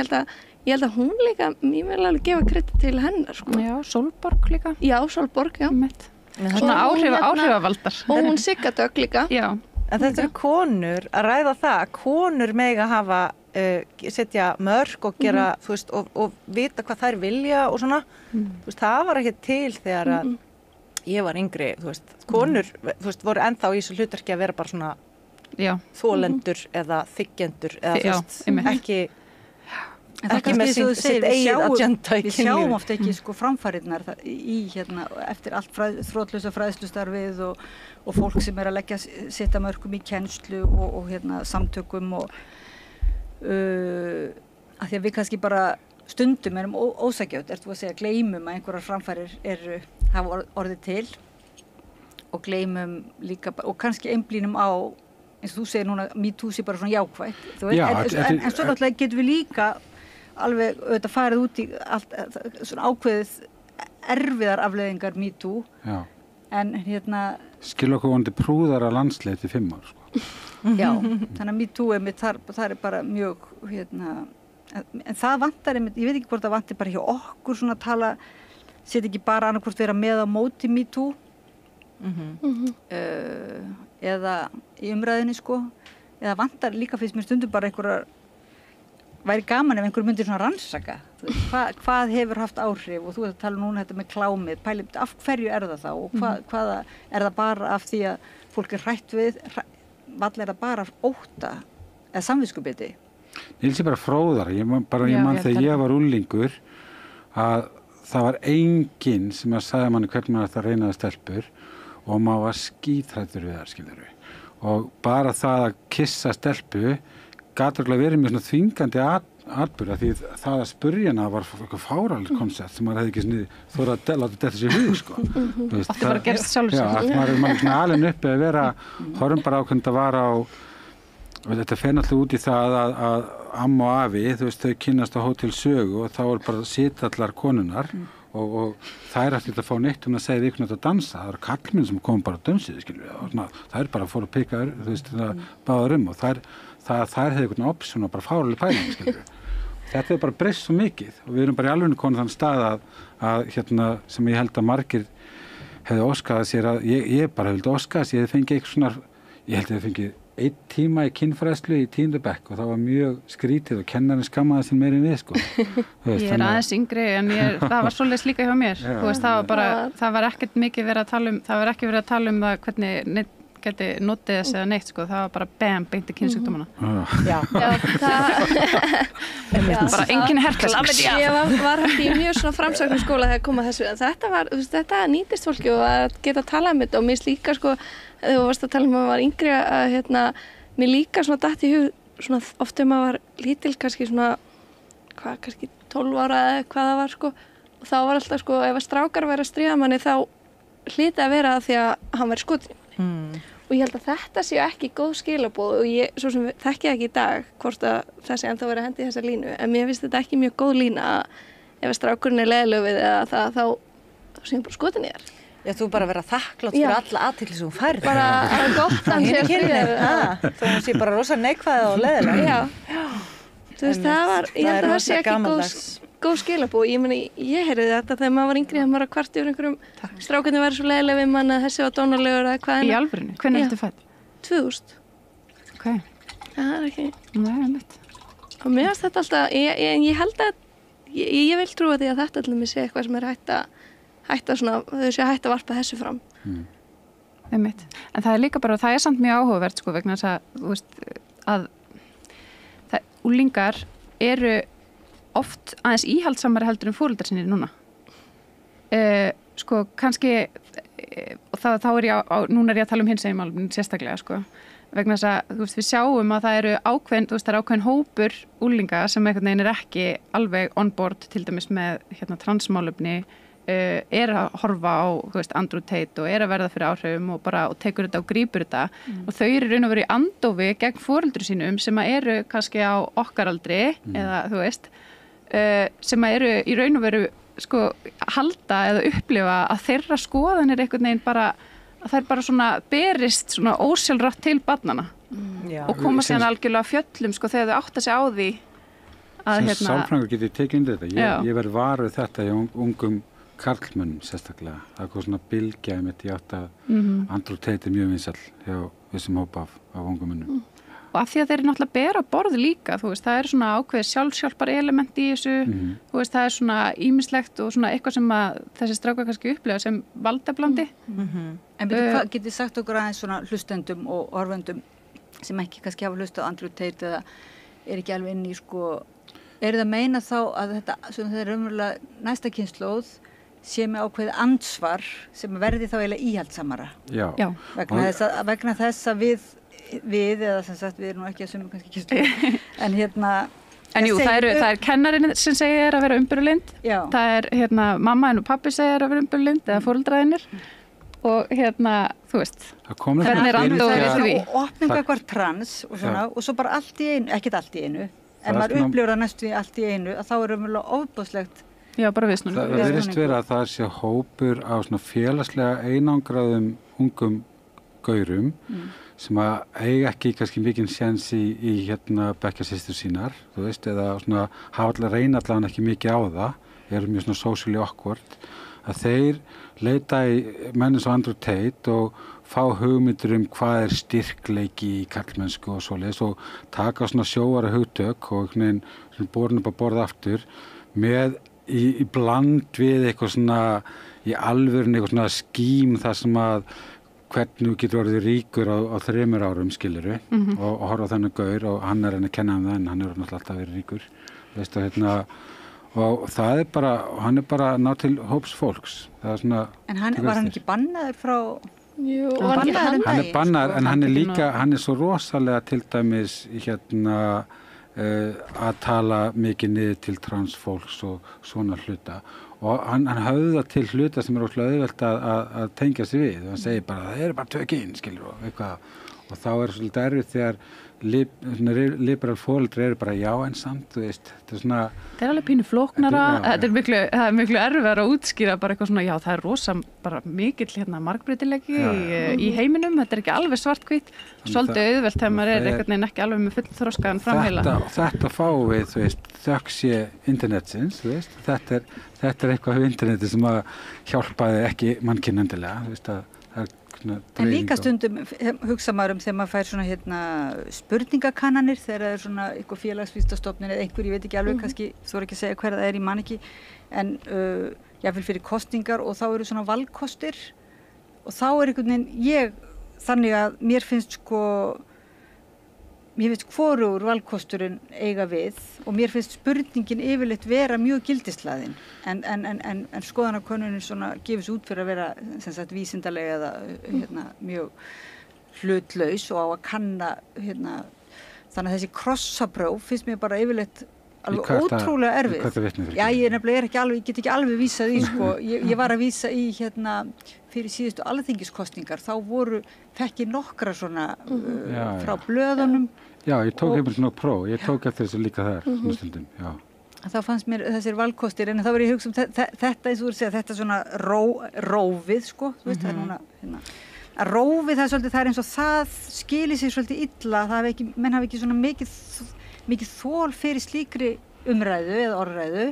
held að hún líka, ég vil alveg gefa kredit til hennar, Já, Sólborg líka. Já, Sólborg, já. Svona áhrifavaldar. Og hún Sigga Dögg líka. Já. En þetta eru konur að ræða það, konur mega hafa, setja mörk og gera, þú veist, og vita hvað þær vilja og svona, þú veist, það var ekki til þegar að ég var yngri, þú veist, konur, þú veist, voru ennþá í þessu hlutverki að vera bara svona þolendur eða þiggjendur, eða þú veist, ekki með sitt eigið agenda í kynlífi. Við sjáum ofta ekki framfærirnar í eftir allt þrotlausa fræðslustarfið og fólk sem er að leggja sitt að mörkum í kennslu og samtökum og að því að við kannski bara stundum erum ósækjöld, ertu að segja, gleymum að einhverjar framfærir hafa orðið til og gleymum líka, og kannski einblínum á, eins og þú segir núna, MeToo sé bara svona jákvætt, þú veist, en svo náttúrulega getum við líka alveg auðvitað farið út í allt svona ákveðið erfiðar afleiðingar MeToo. Já. En skil okkur vonandi prúðara landslið til 5 ár, Já, þannig að MeToo það er bara mjög en það vantar ég veit ekki hvort það vantar bara hjá okkur svona að tala, setja ekki bara annarkvort vera með á móti MeToo eða í umræðinni eða vantar líka fyrst mér stundum bara einhverjar væri gaman ef einhver myndir svona rannsaka hvað hefur haft áhrif og þú ert að tala núna þetta með klámið, pæli af hverju er það þá og hvaða er það bara af því að fólk er hrætt við vall er það bara ótta eða samviskubiti. Ég sé bara fróðar, ég man þegar ég var unglingur að það var enginn sem að sagði manni hvernig maður ætti að reyna að stelpur og maður var skítrættur við það, skilurðu. Og bara það að kissa stelpu gat verið með svona þvingandi atburð, því það að spurja hana var eitthvað fáralegt koncept sem maður hefði ekki þorað að láta þetta sér hug, sko. Átti bara að gerast sjálfur sér. Já, að maður er svona alinn uppi að vera, horfum bara á hvernig það var á, og þetta fer náttúrulega út í það að amma og afi, þú veist, þau kynnast á Hótel Sögu og þá er bara sitallar konunnar og það er eftir að fá neitt að segja ykkur að dansa, það eru kallmenn sem kom bara að dansið, skilur við, og svona, það er bara að fóra að pika, þú veist, báðar og þær hefði einhvern option og bara fáraleg pæling, skilur við. Þetta er bara breyst svo mikið og við erum bara í alveg komin þann stað að sem ég held að margir hefði óskað sér að, ég bara vildi óskað sér, ég hefði fengið eitthvað svona, ég held að ég hefði fengið 1 tíma í kynfræðslu í 10. bekk og það var mjög skrítið og kennarinn skammaði sér meira en við, sko. Ég er aðeins yngri en það var svoleiðis líka hjá mér. Þú veist, það var ekkert mikið verið að tala um, það var ekki verið að tala um það hvernig geti notið þess eða neitt, sko. Það var bara bam, beint í kynsjúkdómana. Já, bara engin herklas. Ég var hægt í mjög svona framsæknarskóla þegar kom að þessu, en þetta nýtist fólki og að geta að tala um þetta og mér líka, sko, þegar þú varst að tala um að maður var yngri að mér líka svona datt í hug svona oft maður var lítil kannski svona kannski 12 ára eða hvað það var, sko, og þá var alltaf, sko, ef að strákar væri að stríða manni þá hlyti að vera það því að hann væri skotin og ég held að þetta séu ekki góð skilaboð og ég svo sem þekki ekki í dag hvort að það sé ennþá verið að hendi þessa línu en mér finnst þetta ekki mjög góð lína að ef að strákurinn er leiðilegur við eða þá sé hann bara skotin í þér. Já, þú bara vera þakklátt fyrir alla athygli sem þú færð. Bara að gott hann sé fyrir þú sé bara rosa neikvæð og leiðileg. Já. Þú veist, ég held að það sé ekki góð skilabóð. Ég meni, ég heyrði þetta þegar maður var yngri þegar maður var að kvarta yfir einhverjum strákarnir væri svo leiðileg við mann að þessi var dónalegur eða hvað. Í alvörinu? Hvenær ertu fædd? 2000. Ok. Það er ekki. Nei, mitt. Og mér finnst þetta alltaf, ég held að ég vil trúa því að þetta allir mér sé eitthvað sem er hægt að varpa þessu fram. Mitt. En það er líka bara, það er samt mjög áhugavert, sko, vegna þess að, þú veist, að unglingar eru oft aðeins íhaldsamari heldur en foreldrar sinni núna. Sko, kannski, og þá er núna er ég að tala um hinsegin málefnin sérstaklega, sko, vegna þess að, þú veist, við sjáum að það eru ákveðin, þú veist, það er ákveðin hópur unglinga sem einhvern veginn er ekki alveg on board, til dæmis með, transmálefni, er að horfa á, þú veist, Andrew Tate og er að verða fyrir áhrifum og tekur þetta og grípur þetta og þau eru raun og veru í andofi gegn foreldrum sínum sem eru kannski á okkar aldri eða, þú veist, sem eru í raun og veru, sko, halda eða upplifa að þeirra skoðanir einhvern veginn bara, að þær bara svona berist svona ósjálfrátt til barnanna og koma síðan algjörlega fjöllum, sko, þegar þau átta sig á því að, sálfræðingur getur tekið undir þetta. Ég verð varuð þetta hjá ungum karlmönnum sérstaklega. Það er eitthvað svona bylgja í átt að Andrew Tate er mjög vinsæll hjá þessum hópa af ungum mönnum. Og af því að þeir eru náttúrulega bera á borð líka, þú veist, það er svona ákveðið sjálfsjálfar element í þessu, þú veist, það er svona ýmislegt og svona eitthvað sem að þessi strákar kannski upplifa sem valdablandi. En hvað getið þið sagt okkur aðeins svona hlustendum og orðvendum sem ekki kannski hafa hlustað á Andrew Tate eða er ekki alveg inn í, sko, er það að meina þá að þetta, sem það er umverulega næsta kynslóð sé með ákveðið ansvar sem verði þá eiginlega íhaldsamara. Já. Vegna þess að við eða sem sagt við erum nú ekki að summa kannski kynslóð en en jú, það er kennarinn sem segir að vera umbyrjulind, það er mamma og pappi segir að vera umbyrjulind eða foreldræðinir og þú veist hvernig er andofið því og opninga eitthvað trans og svona og svo bara allt í einu, ekkert allt í einu en maður upplifur næstu í allt í einu að þá er umverulega ofboðslegt. Já, bara viðsnúning. Það virðist vera að það sé hópur á svona félagslega einangraðum ungum gaurum sem að eiga ekki kannski mikinn séns í bekkjarsystur sínar, þú veist, eða svona hafa reyna allavega ekki mikið á það, eru mjög svona socially awkward, að þeir leita í menn eins og Andrew Tate og fá hugmyndir hvað er styrkleiki í karlmennsku og svoleiðis og taka svona sjóara hugtök og einhvern veginn borin upp að borða aftur með í bland við eitthvað svona í alvörinu eitthvað svona skím þar sem að hvernig þú getur orðið ríkur á 3 árum skiluru og horfa á þennan gaur og hann að kenna það en hann náttúrulega alltaf verið ríkur veist, og það hann bara að ná til hóps fólks það svona En var hann ekki bannaður frá Jú, hann hann bannaður en hann líka hann svo rosalega til dæmis að tala mikið niður til transfólks og svona hluta og hann höfða til hluta sem óslega auðvelt að tengja sig við og hann segir bara það bara tökinn skilur og eitthvað og þá svolítið erfið þegar liberal foreldrar bara já en samt þú veist þetta svona Það alveg pínu flóknara, það er miklu erfiðar að útskýra bara eitthvað svona, já það rosa bara mikill margbreytileiki í heiminum, þetta ekki alveg svartkvítt, svolítið auðvelt þegar maður einhvern veginn ekki alveg með fullþroskaðan framheila. Þetta fáum við, þú veist, þökk sé internetsins, þú veist, þetta eitthvað af interneti sem að hjálpaði ekki mannkinn endilega, þú veist En líka stundum hugsa maður þegar maður fær svona spurningakannanir þegar það svona eitthvað félagsvísindastofnun eða einhver, ég veit ekki alveg kannski, þú ekki að segja hver það ég man ekki, en jáfnvel fyrir kosningar og þá eru svona valkostir og þá einhvern veginn þannig að mér finnst hvorugur valkosturinn eiga við og mér finnst spurningin yfirleitt vera mjög gildislaðin en skoðanakönnunin svona gefur sig út fyrir að vera sem sagt vísindalega eða mjög hlutlaus og á að kanna þannig að þessi krossapróf finnst mér bara yfirleitt alveg ótrúlega erfið. Já, ég get ekki alveg vísað í ég var að vísa í fyrir síðustu alþingiskosningar þá fekk ég nokkra svona frá blöðunum. Já, ég tók einhvern svona próf, ég tók eftir þessu líka þar svona stundum, já. Þá fannst mér þessir valkostir en þá var ég að hugsa þetta eins og þú segja, þetta svona rófið þú veist, það núna að rófið það svolítið, það eins og það skili sig svolítið illa, menn hafi ekki svona mikið þol fyrir slíkri umræðu eða orðræðu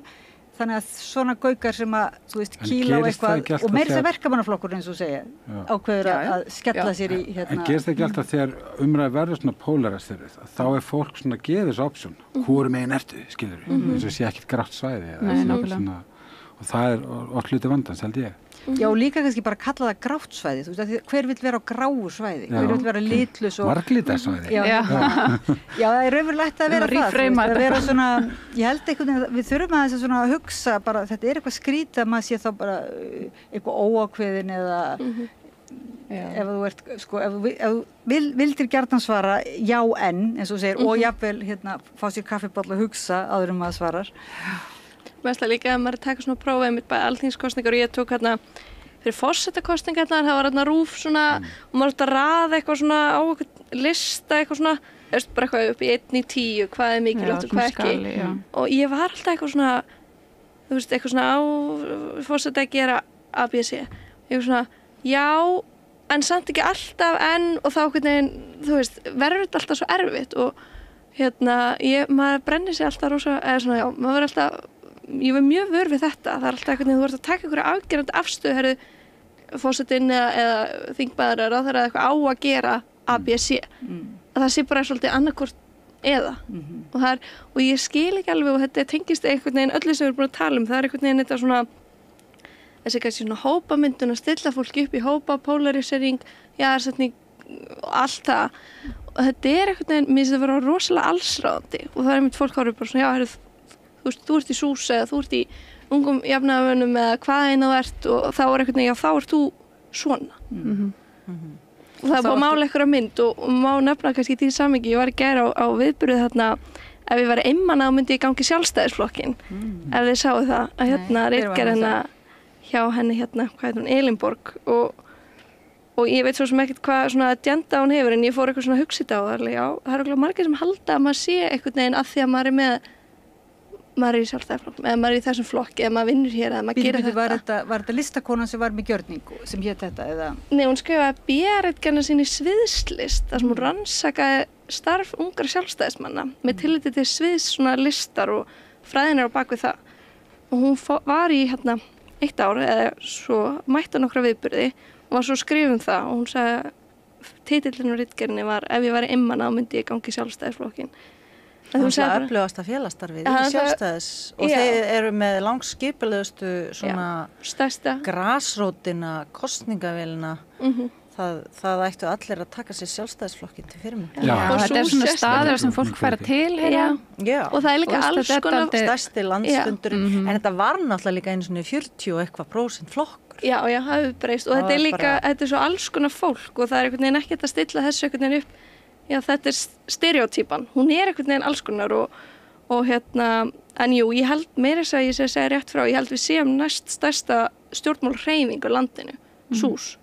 þannig að svona gaukar sem að þú veist kýla á eitthvað og meira þess að verkamannaflokkur eins og segja ákveður að skella sér í En gerist það ekki alltaf þegar umræðu verður svona polaristirð þá fólk svona gefið þessu option hvorum megin ertu, skilur eins og sé ekkert grátt svæði og það oft hluti vandans held ég Já, líka kannski bara kalla það grátt svæði, þú veist, hver vill vera á gráu svæði, hver vill vera litlus og marglítasvæði. Já, það er raunverulegt að vera það, að vera svona, ég held einhvern veginn, við þurfum að þess að hugsa bara, þetta eitthvað skrítið að maður sé þá bara eitthvað óákveðin eða ef þú ert, ef þú vildir gjarnan svara já en, eins og segir, og jafnvel fá sér kaffiball og hugsa áður maður svarar. Mestlega líka að maður taka svona prófið mitt bæði alþingiskosningar og ég tók fyrir forsetakosningar það var rúf svona og maður átti að raða eitthvað svona á eitthvað lista eitthvað svona, bara eitthvað upp í 1 í 10 hvað er mikilvægt og hvað ekki og ég var alltaf eitthvað svona þú veist, eitthvað svona á forseta að gera ABC eitthvað svona, já en samt ekki alltaf og þá hvernig, þú veist, verður þetta alltaf svo erfitt og maður brennir sig alltaf rosa, eða svona, já, maður verður alltaf ég var mjög vör við þetta, það alltaf eitthvað þú ert að taka einhverja afgerandi afstöðu forsetinn eða þingmaður eða ráðherra eitthvað á að gera ABC að það sé bara svolítið annarkvort eða og ég skil ekki alveg og þetta tengist einhvern veginn öllu sem við erum búin að tala það einhvern veginn þetta svona þessi kannski svona hópamyndun að stilla fólki upp í hópa, polarisering jaðarsetning og allt það og þetta einhvern veginn, mér finnst það vera rosalega allsráðandi og það einmitt fólk horfir bara svona, já, þú ert í SÚS eða þú ert í ungum jafnaðarmönnum eða hvað eina þú ert og þá einhvern veginn, já þá ert þú svona og það er bara mála einhverja mynd og má nefna kannski í því samhengi, ég var í gær á viðburði þarna, ef ég var einmana þá myndi ég gangi Sjálfstæðisflokkin ef þið sáu það, að ritgerð hjá henni hvað heitir hún, Elinborg og ég veit svo sem ekkert hvað svona agenda hún hefur en ég fór eitthvað svona að hugsa þetta á já, það eru margir sem halda að maður sé einhvern veginn af því að maður er í Sjálfstæðisflokknum eða maður er í þessum flokki eða maður vinnur hér eða maður gerir þetta. Var þetta listakonan sem var með gjörning sem hét þetta eða? Nei, hún skrifaði B.ritgerðina sín í sviðslist þar sem hún rannsakaði starf ungra sjálfstæðismanna með tilliti til sviðs svona listar og fræðinar á bakvið það og hún var í 1 ár eða svo mætti nokkra viðburði og var svo skrifum það og hún sagði titillinn á ritgerðinni var ef ég væri einmana þá myndi ég gangi Sjálfstæðisflokkin. Það er það öflugasta félagsstarfið í Sjálfstæðis og þeir eru með langskipulegustu svona stærsta grasrótina, kosningavélina það ættu allir að taka sér sjálfstæðisflokkin til fyrirmyndar. Já. Og þetta sú svona sérstaka- staður sem fólk færa til hérna. Já. og það líka Og alls þetta er konar dálítið- Stærsti landsfundurinn, en þetta var náttúrulega líka einu svona 40 og eitthvað prósent flokkur. Já, það hefur breyst og Það þetta er var líka, bara- þetta er svo alls konar fólk og það er einhvern veginn ekkert að stilla þessu einhvern veginn upp. Já, þetta er stereotypan, hún er einhvern veginn alls konar og hérna, en jú, ég held meira þess að ég sé að segja rétt frá, ég held við séum næst stærsta stjórnmálhreyfingu landinu, SÚS.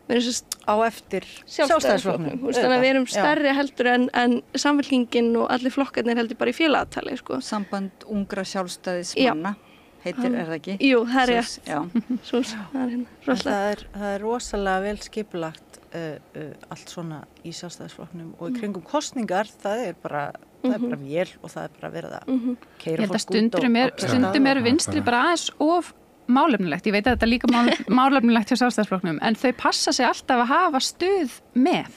Við erum svo Á eftir sjálfstæðisflokknum, þannig að við erum stærri heldur en samfélkingin og allir flokkarnir heldur bara í félagatali, sko. Samband ungra sjálfstæðismanna heitir, er það ekki? Jú, það er rétt. Já. SÚS, það er hérna, En rosalega. það er rosalega vel skipulagt allt svona í sjálfstæðisflokknum og í kringum kostningar það er bara vél og það er bara verið að Ég keyra held að fólk út stundum er vinstri bara aðeins of málefnilegt. Ég veit að þetta er líka málefnilegt hjá sjálfstæðisflokknum, en þau passa sig alltaf að hafa stuð með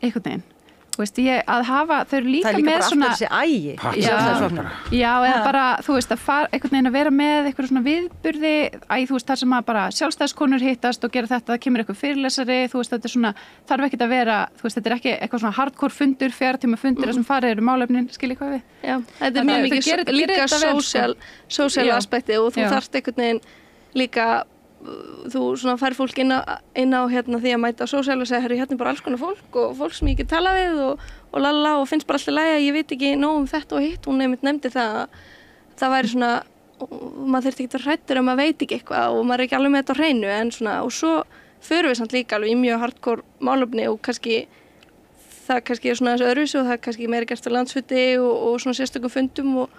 einhvern veginn. Þú veist, þau eru líka það er líka með bara svona... aftur þessi ægi í Já. sjálfstæðisflokknum. Já, eða bara, þú veist, að einhvern veginn að vera með eitthvað svona viðburði, þú veist, þar sem að bara sjálfstæðiskonur hittast og gera þetta, það kemur eitthvað fyrirlesari, þú veist, þetta er svona, þarf ekkert að vera, þú veist, þetta er ekki eitthvað svona hardcore fundur, 4 tíma fundur, þar sem farið eru málefnin, skilji hvað við? Já, þetta er Þau mjög mikið gerir líka þetta vel, sko. sósíal Já. aspekti og þú Já. þarft einhvern veginn líka, þú svona fær fólk inn á hérna því að mæta á sósíal og segja, herri, hérna er bara alls konar fólk og fólk sem ég ekki tala við og lala og finnst bara alltaf lægi að ég veit ekki nóg um þetta og hitt, hún nefndi það að það væri svona, maður þurfti ekki að hrættur ef maður veit ekki eitthvað og maður er ekki alveg með þetta á hreinu en svona, og svo förum við samt líka alveg í mjög hardcore málefni og kannski það kannski er svona þessu öðruvísi og það er kannski meira gert á landsfundi og svona sérstökum fundum og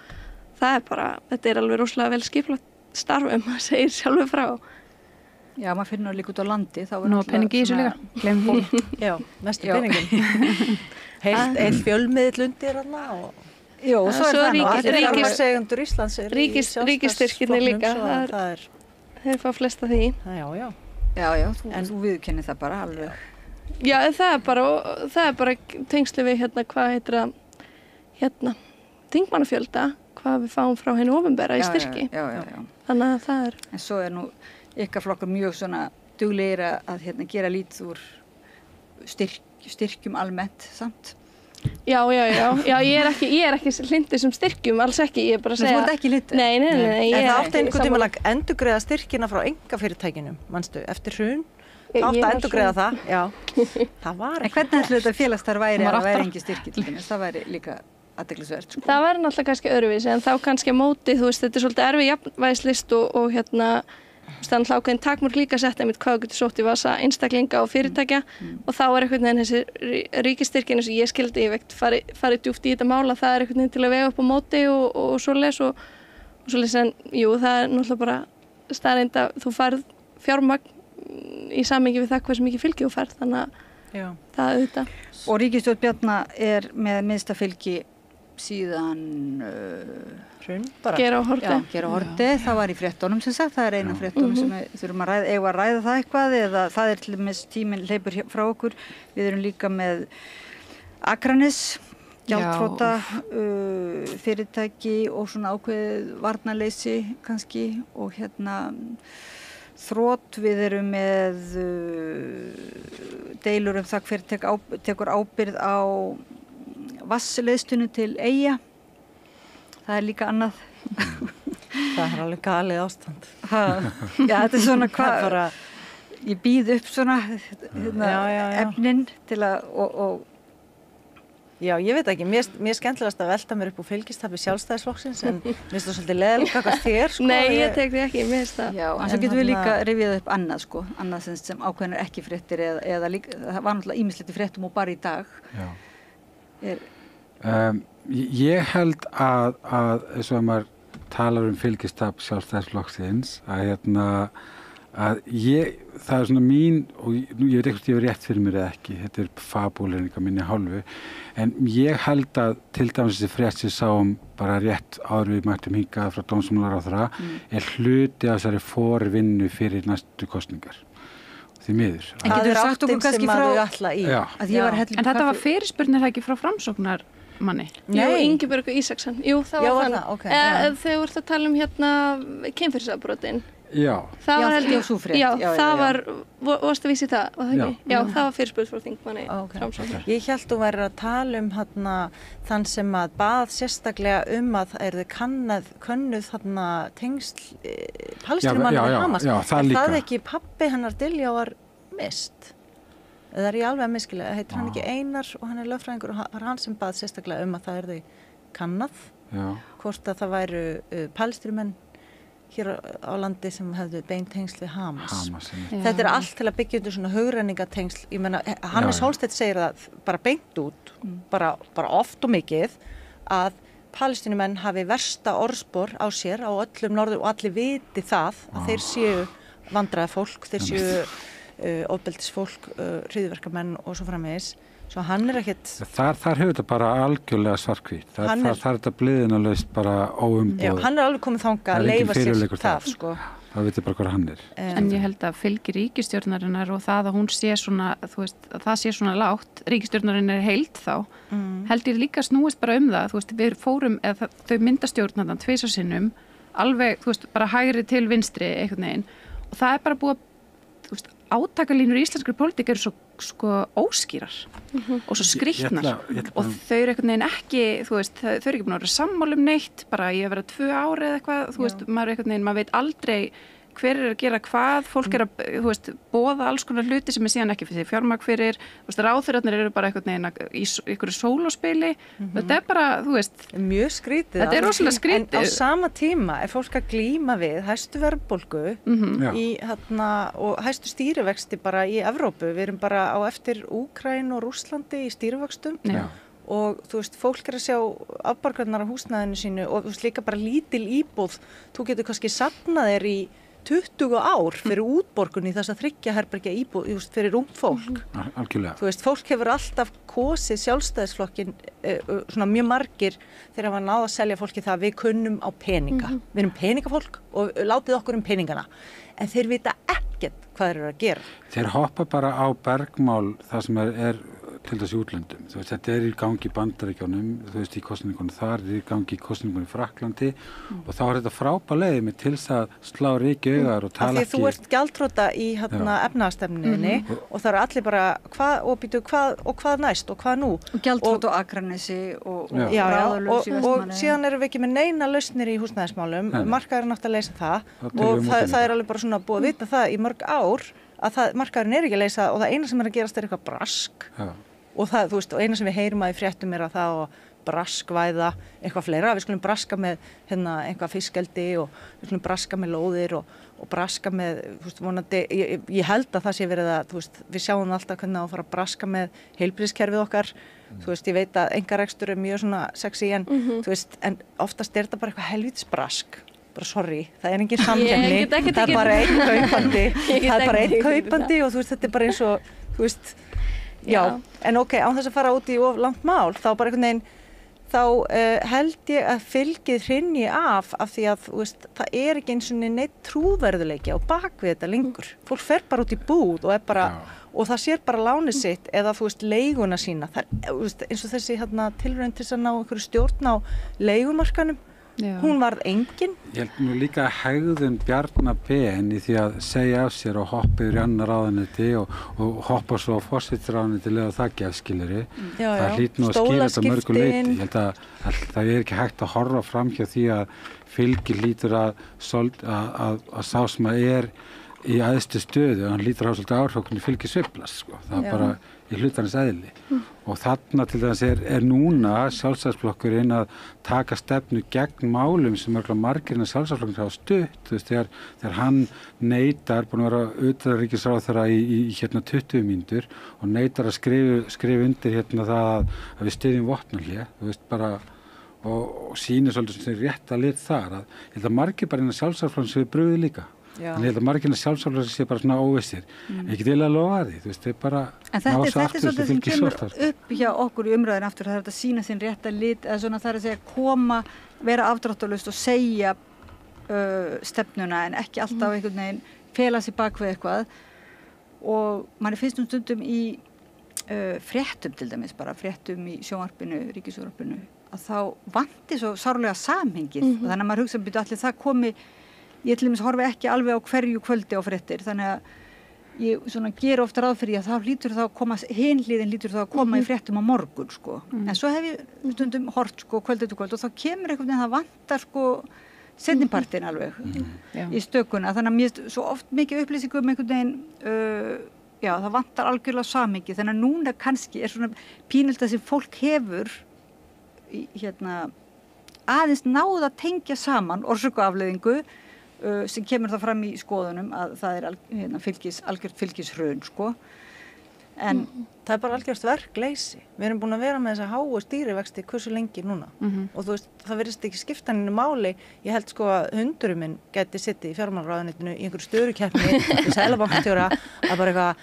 það er bara, þetta er alveg rosalega vel skipulagt starf maður segir sjálfur frá. Já, maður finnur líka út á landi. Nú að peningi í þessu líka, glemum því. Já, mestu peningin. Heill fjölmiðl undir hana og... Jó, og svo er það nú. Allir fjármagnseigendur Íslands er í ríkisstyrkirnir líka, þeir fá flesta því. Já. Já, þú viðkennir það bara alveg. Já, það er bara tengslu við hérna, hvað heitir það, hérna, þingmannafjölda, hvað við fáum frá henni ofinbera í styrki. Já. Þannig að það er... En svo er nú ykkar flokkur mjög svona duglegir að gera lítið úr styrkjum almennt, samt? Já, ég er ekki hlindur sem styrkjum, alls ekki, ég er bara að segja... Þú ert ekki hlindur? Nei. En það átti einhvern tíma að endurgreiða styrkina frá einkafyrirtækinum, manstu, eftir hrun. Það átti að endurgreiða það, já. Það var ekki. En hvernig ætlu þetta félagsstarf væri að væri engi styrki til dæmis? Það væri líka athyglisvert, sko. Það væri náttúrulega kannski öðruvísi, en þá kannski á móti, þú veist, þetta er svolítið erfið jafnvægislist og hérna, þannig að ákveðin takmörk líka sett einmitt hvað þú getur sótt í vasa einstaklinga og fyrirtækja og þá er einhvern veginn þessi ríkisstyrkin eins og ég skildi, ég veit farið djúpt í þetta mála, það er einhvern veginn til að vega upp á móti og svoleiðis og svoleiðis en jú, það er náttúrulega bara staðreynd að þú færð fjármagn í samhengi við það hversu mikið fylgi þú færð, þannig að það er auðvitað. Og ríkisstjórn Bjarna er með minnsta fylgi síðan hrun bara. Gera á horti. Já, Gera á horti, það var í fréttunum sem sagt, það er eina fréttunum sem við þurfum að ræða það eitthvað eða það er til dæmis tíminn hleypur frá okkur. Við erum líka með Akranes, gjaldþrota fyrirtæki og svona ákveðið varnarleysi kannski og hérna þrot, við erum með deilur það hver tekur ábyrgð á vassleiðslunni til Eyja. Það er líka annað. Það er alveg galið ástand. Já, þetta er svona hvað, ég býð upp svona efnin til að, Já, ég veit ekki, mér skemmtilegast að velta mér upp úr fylgistafi sjálfstæðisflokksins en mér finnst það svolítið leðilega kakast þér, sko. Nei, ég tek því ekki, mér finnst það. Já, en svo getum við líka rifjað upp annað, sko, annað sem ákveðnir ekki fréttir eða líka, það var náttúrulega ýmislegt í fréttum og bara í dag. Já. Ég held að eins og maður talar fylgistaf sjálfstæðisflokksins að það er svona mín og ég veit ekkert ég er rétt fyrir mér eða ekki, þetta er fabúleininga minni hálfu, en ég held að til dæmis þessi frétt sem sáum bara rétt áður við mættum hingað frá dómsmálaráðherra er hluti af þessari forvinnu fyrir næstu kostningar. Því miður. En getur sagt okkur kannski frá En þetta var fyrirspurnir ekki frá Framsóknarmanni? Jú, Ingibjörgu Ísaksson. Jú, það var þannig. Okay. Þegar þú ert að tala um hérna kynferðisafbrotin. Já. Það Já, var held já, sú frétt. Já, Já, það já. var, varstu að vísi það, var það ekki? Já. Já, það var fyrirspurn frá þingmanni Ok. Framsóknar. Ég held þú væri að tala þann sem að bað sérstaklega að það könnuð tengsl palestínumanna Já, við já, Hamas. já, það Er líka. það ekki pabbi hennar Diljár Mist? Eða er ég alveg að miskilega? Heitir hann ekki Einar og hann er lögfræðingur og var hann sem bað sérstaklega að það kannað Já. hvort að það væru palestínumenn hér á landi sem hefðu beint tengsl við Hamas. Þetta er allt til að byggja undir svona hugrenningatengsl. Ég meina, Hannes Hólsteinn segir það bara beint út, bara oft og mikið, að palestínumenn hafi versta orðspor á sér á öllum norður og allir viti það að þeir séu vandræða fólk, þeir séu ofbeldisfólk, hryðjuverkamenn og svo framvegis. Svo hann er ekkert... Þar hefur þetta bara algjörlega svartkvít. Það er þetta bliðinalaust bara óumboð. Já, hann er alveg komið þangað að leyfa sér það, sko. Það veitir bara hvað hann er. En ég held að fylgi ríkisstjórnarinnar og það að hún sé svona, þú veist, að það sé svona lágt, ríkisstjórnarin er heild þá, held ég líka snúist bara það, þú veist, við fórum, eða þau myndastjórnarnan tvisvar sinnum, alveg, þú veist, bara hægri til vinstri einhvern veginn, og það er bara búið að, þú veist, átakalínur í íslenskri pólitík eru svo sko óskýrar og svo skrýtnar og þau eru einhvern veginn ekki, þú veist, þau eru ekki búin að vera sammála neitt, bara ég hef verið 2 ári eða eitthvað, þú veist, maður er einhvern veginn, maður veit aldrei hver er að gera hvað, fólk er að, þú veist, boða alls konar hluti sem er síðan ekki fyrir fjármagn fyrir, þú veist, ráðherrarnir eru bara einhvern veginn í einhverju sólospili, þetta er bara, þú veist, mjög skrítið. Þetta er rosalega skrítið. En á sama tíma er fólk að glíma við hæstu verðbólgu í og hæstu stýrivexti bara í Evrópu. Við erum bara á eftir Úkraínu og Rússlandi í stýrivöxtum. Já. Og þú veist, fólk er að sjá afborganirnar á húsnæðinu sínu og þú veist líka bara lítil íbúð. Þú getur kannski safnað þér í 20 ár fyrir útborgun í þess að 3 herbergja íbúð, just fyrir ungt fólk. Algjörlega. Þú veist, fólk hefur alltaf kosið sjálfstæðisflokkin, svona mjög margir þegar hafa náð að selja fólki það að við kunnum á peninga. Við erum peningafólk og látið okkur peningana. En þeir vita ekkert hvað þeir eru að gera. Þeir hoppa bara á bergmál það sem er til þessi útlöndum. Þú veist, þetta er í gangi í Bandaríkjunum, þú veist, í kosningunum þar, er í gangi í kosningunum í Frakklandi og þá er þetta frábær leið með til þess að slá ríki augar og tala ekki. Af því þú ert gjaldþrota í efnahagsstefnunni og það eru allir bara hvað næst og hvað nú. Og gjaldþrota á Akranesi og ráðalaus í Vestmannaeyjum. Og síðan erum við ekki með neina lausnir í húsnæðismálum, markaðurinn átti að leysa það og það er alveg bara svona búið að vita það í mörg ár að markaðurinn er ekki að leysa og það eina sem er að gerast er eitthvað brask. Og það, þú veist, og eina sem við heyrum að í fréttum er að það og braskvæða eitthvað fleira, við skulum braska með einhvað fiskeldi og við skulum braska með lóðir og braska með, þú veist, vonandi, ég held að það sé verið að, þú veist, við sjáum alltaf hvernig á að fara að braska með heilbrigðiskerfið okkar, þú veist, ég veit að einkarekstur er mjög svona sexy en, þú veist, en oftast er þetta bara eitthvað helvítis brask, bara sorry, það er engin samkeppni, það er bara einn kaupandi, og þú veist, þetta er bara eins og, þú veist, já, en ok, án þess að fara út í of langt mál, þá bara einhvern veginn, þá held ég að fylgið hrynji af því að, þú veist, það er ekki eins og neitt trúverðuleiki á bakvið þetta lengur. Fólk fer bara út í búð og er bara, og það sér bara lánið sitt eða, þú veist, leiguna sína. Það er, þú veist, eins og þessi tilraun til að ná einhverju stjórn á leigumarkanum. Hún varð engin. Ég held nú líka að hegðun Bjarna Ben í því að segja af sér og hoppa yfir annar ráðuneyti og hoppa svo á forsætisráðuneyti leið og það gefskiliri. Það hlýt nú að skýra þetta mörgu leyti. Ég held að það er ekki hægt að horfa fram hjá því að fylgi hlýtur að sá sem að er í æðstu stöðu, hann lítur á svolítið áhrifokkunni fylgi sveiflast, sko. Það er bara í hlutarins eðli. Og þarna til þess er núna sjálfstæðisflokkurinn að taka stefnu gegn málum sem margirinn að sjálfstæðisflokkurinn hafa stutt, þú veist, þegar hann neitar, búin að vera utanríkisráðherra í 20 mínútur og neitar að skrifa undir það að við styðjum vopnahlé, þú veist, bara og sýnir svolítið sem rétt að lit þar, að ég held að margir bara innan sjálfstæðisflokkurinn sem við brugði líka. En ég held að margirna sjálfsálfur sé bara svona óvissir. Ekki til að lofa því, þú veist, þau bara en þetta er svolítið sem kemur upp hjá okkur í umræðin aftur, það er að sína þinn rétta lit, eða svona það er að segja koma, vera afdráttarlaust og segja stefnuna en ekki alltaf einhvern veginn fela sig bak við eitthvað og manni finnst stundum í fréttum til dæmis, bara fréttum í sjónvarpinu, ríkissjónvarpinu, að þá vanti svo sárlega samhengið og þannig að maður hugsa að allir það komi ég til dæmis horfi ekki alveg á hverju kvöldi á fréttir, þannig að ég svona ger ofta ráð fyrir að þá hlýtur þá að koma, hinliðin hlýtur þá að koma í fréttum á morgun, sko. En svo hef ég stundum hort, sko, kvöld eftir kvöld og þá kemur einhvern veginn, það vantar, sko, seinnipartinn alveg í stökuna. Þannig að mér svo oft mikið upplýsingum einhvern veginn, já, það vantar algjörlega samhengi. Þannig að núna kannski svona pínulta sem fólk hefur, aðeins náð að tengja saman orsök og afleiðingu, sem kemur það fram í skoðunum að það algjört fylgishrun, sko. En það bara algjört verkleysi. Við erum búin að vera með þessa háu stýrivexti hversu lengi núna. Og þú veist, það virðist ekki skipta henni máli. Ég held sko að hundurinn minn gæti sittið í fjármálaráðuneytinu í einhverju störukeppni í Seðlabankastjóra að bara eitthvað,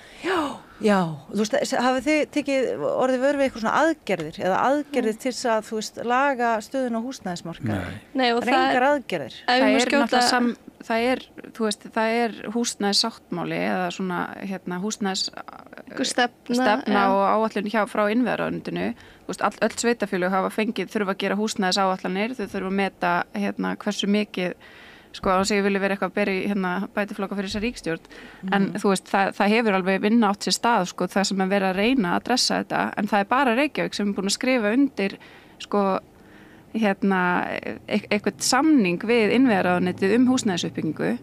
já, þú veist, hafið þið tekið orðið vör við eitthvað svona aðgerðir eða aðgerðir til þess að, þú veist, laga stöðun á húsnæðismarkaði? Nei, og það er engar aðgerðir. Það er húsnæðissáttmáli eða svona húsnæðisstefna og áætlun frá innviðaráðuneytinu. Öll sveitafélög hafa þurfa að gera húsnæðisáætlanir, þau þurfa að meta hversu mikið, sko, að ég vilja vera eitthvað að bera bætiflokka fyrir þessa ríkstjórn, en þú veist, það hefur alveg vinna átt sér stað, sko, það sem er verið að reyna að dressa þetta, en það er bara Reykjavík sem er búin að skrifa undir, sko, eitthvað samning við innviðaráðuneytið húsnæðisuppbyggingu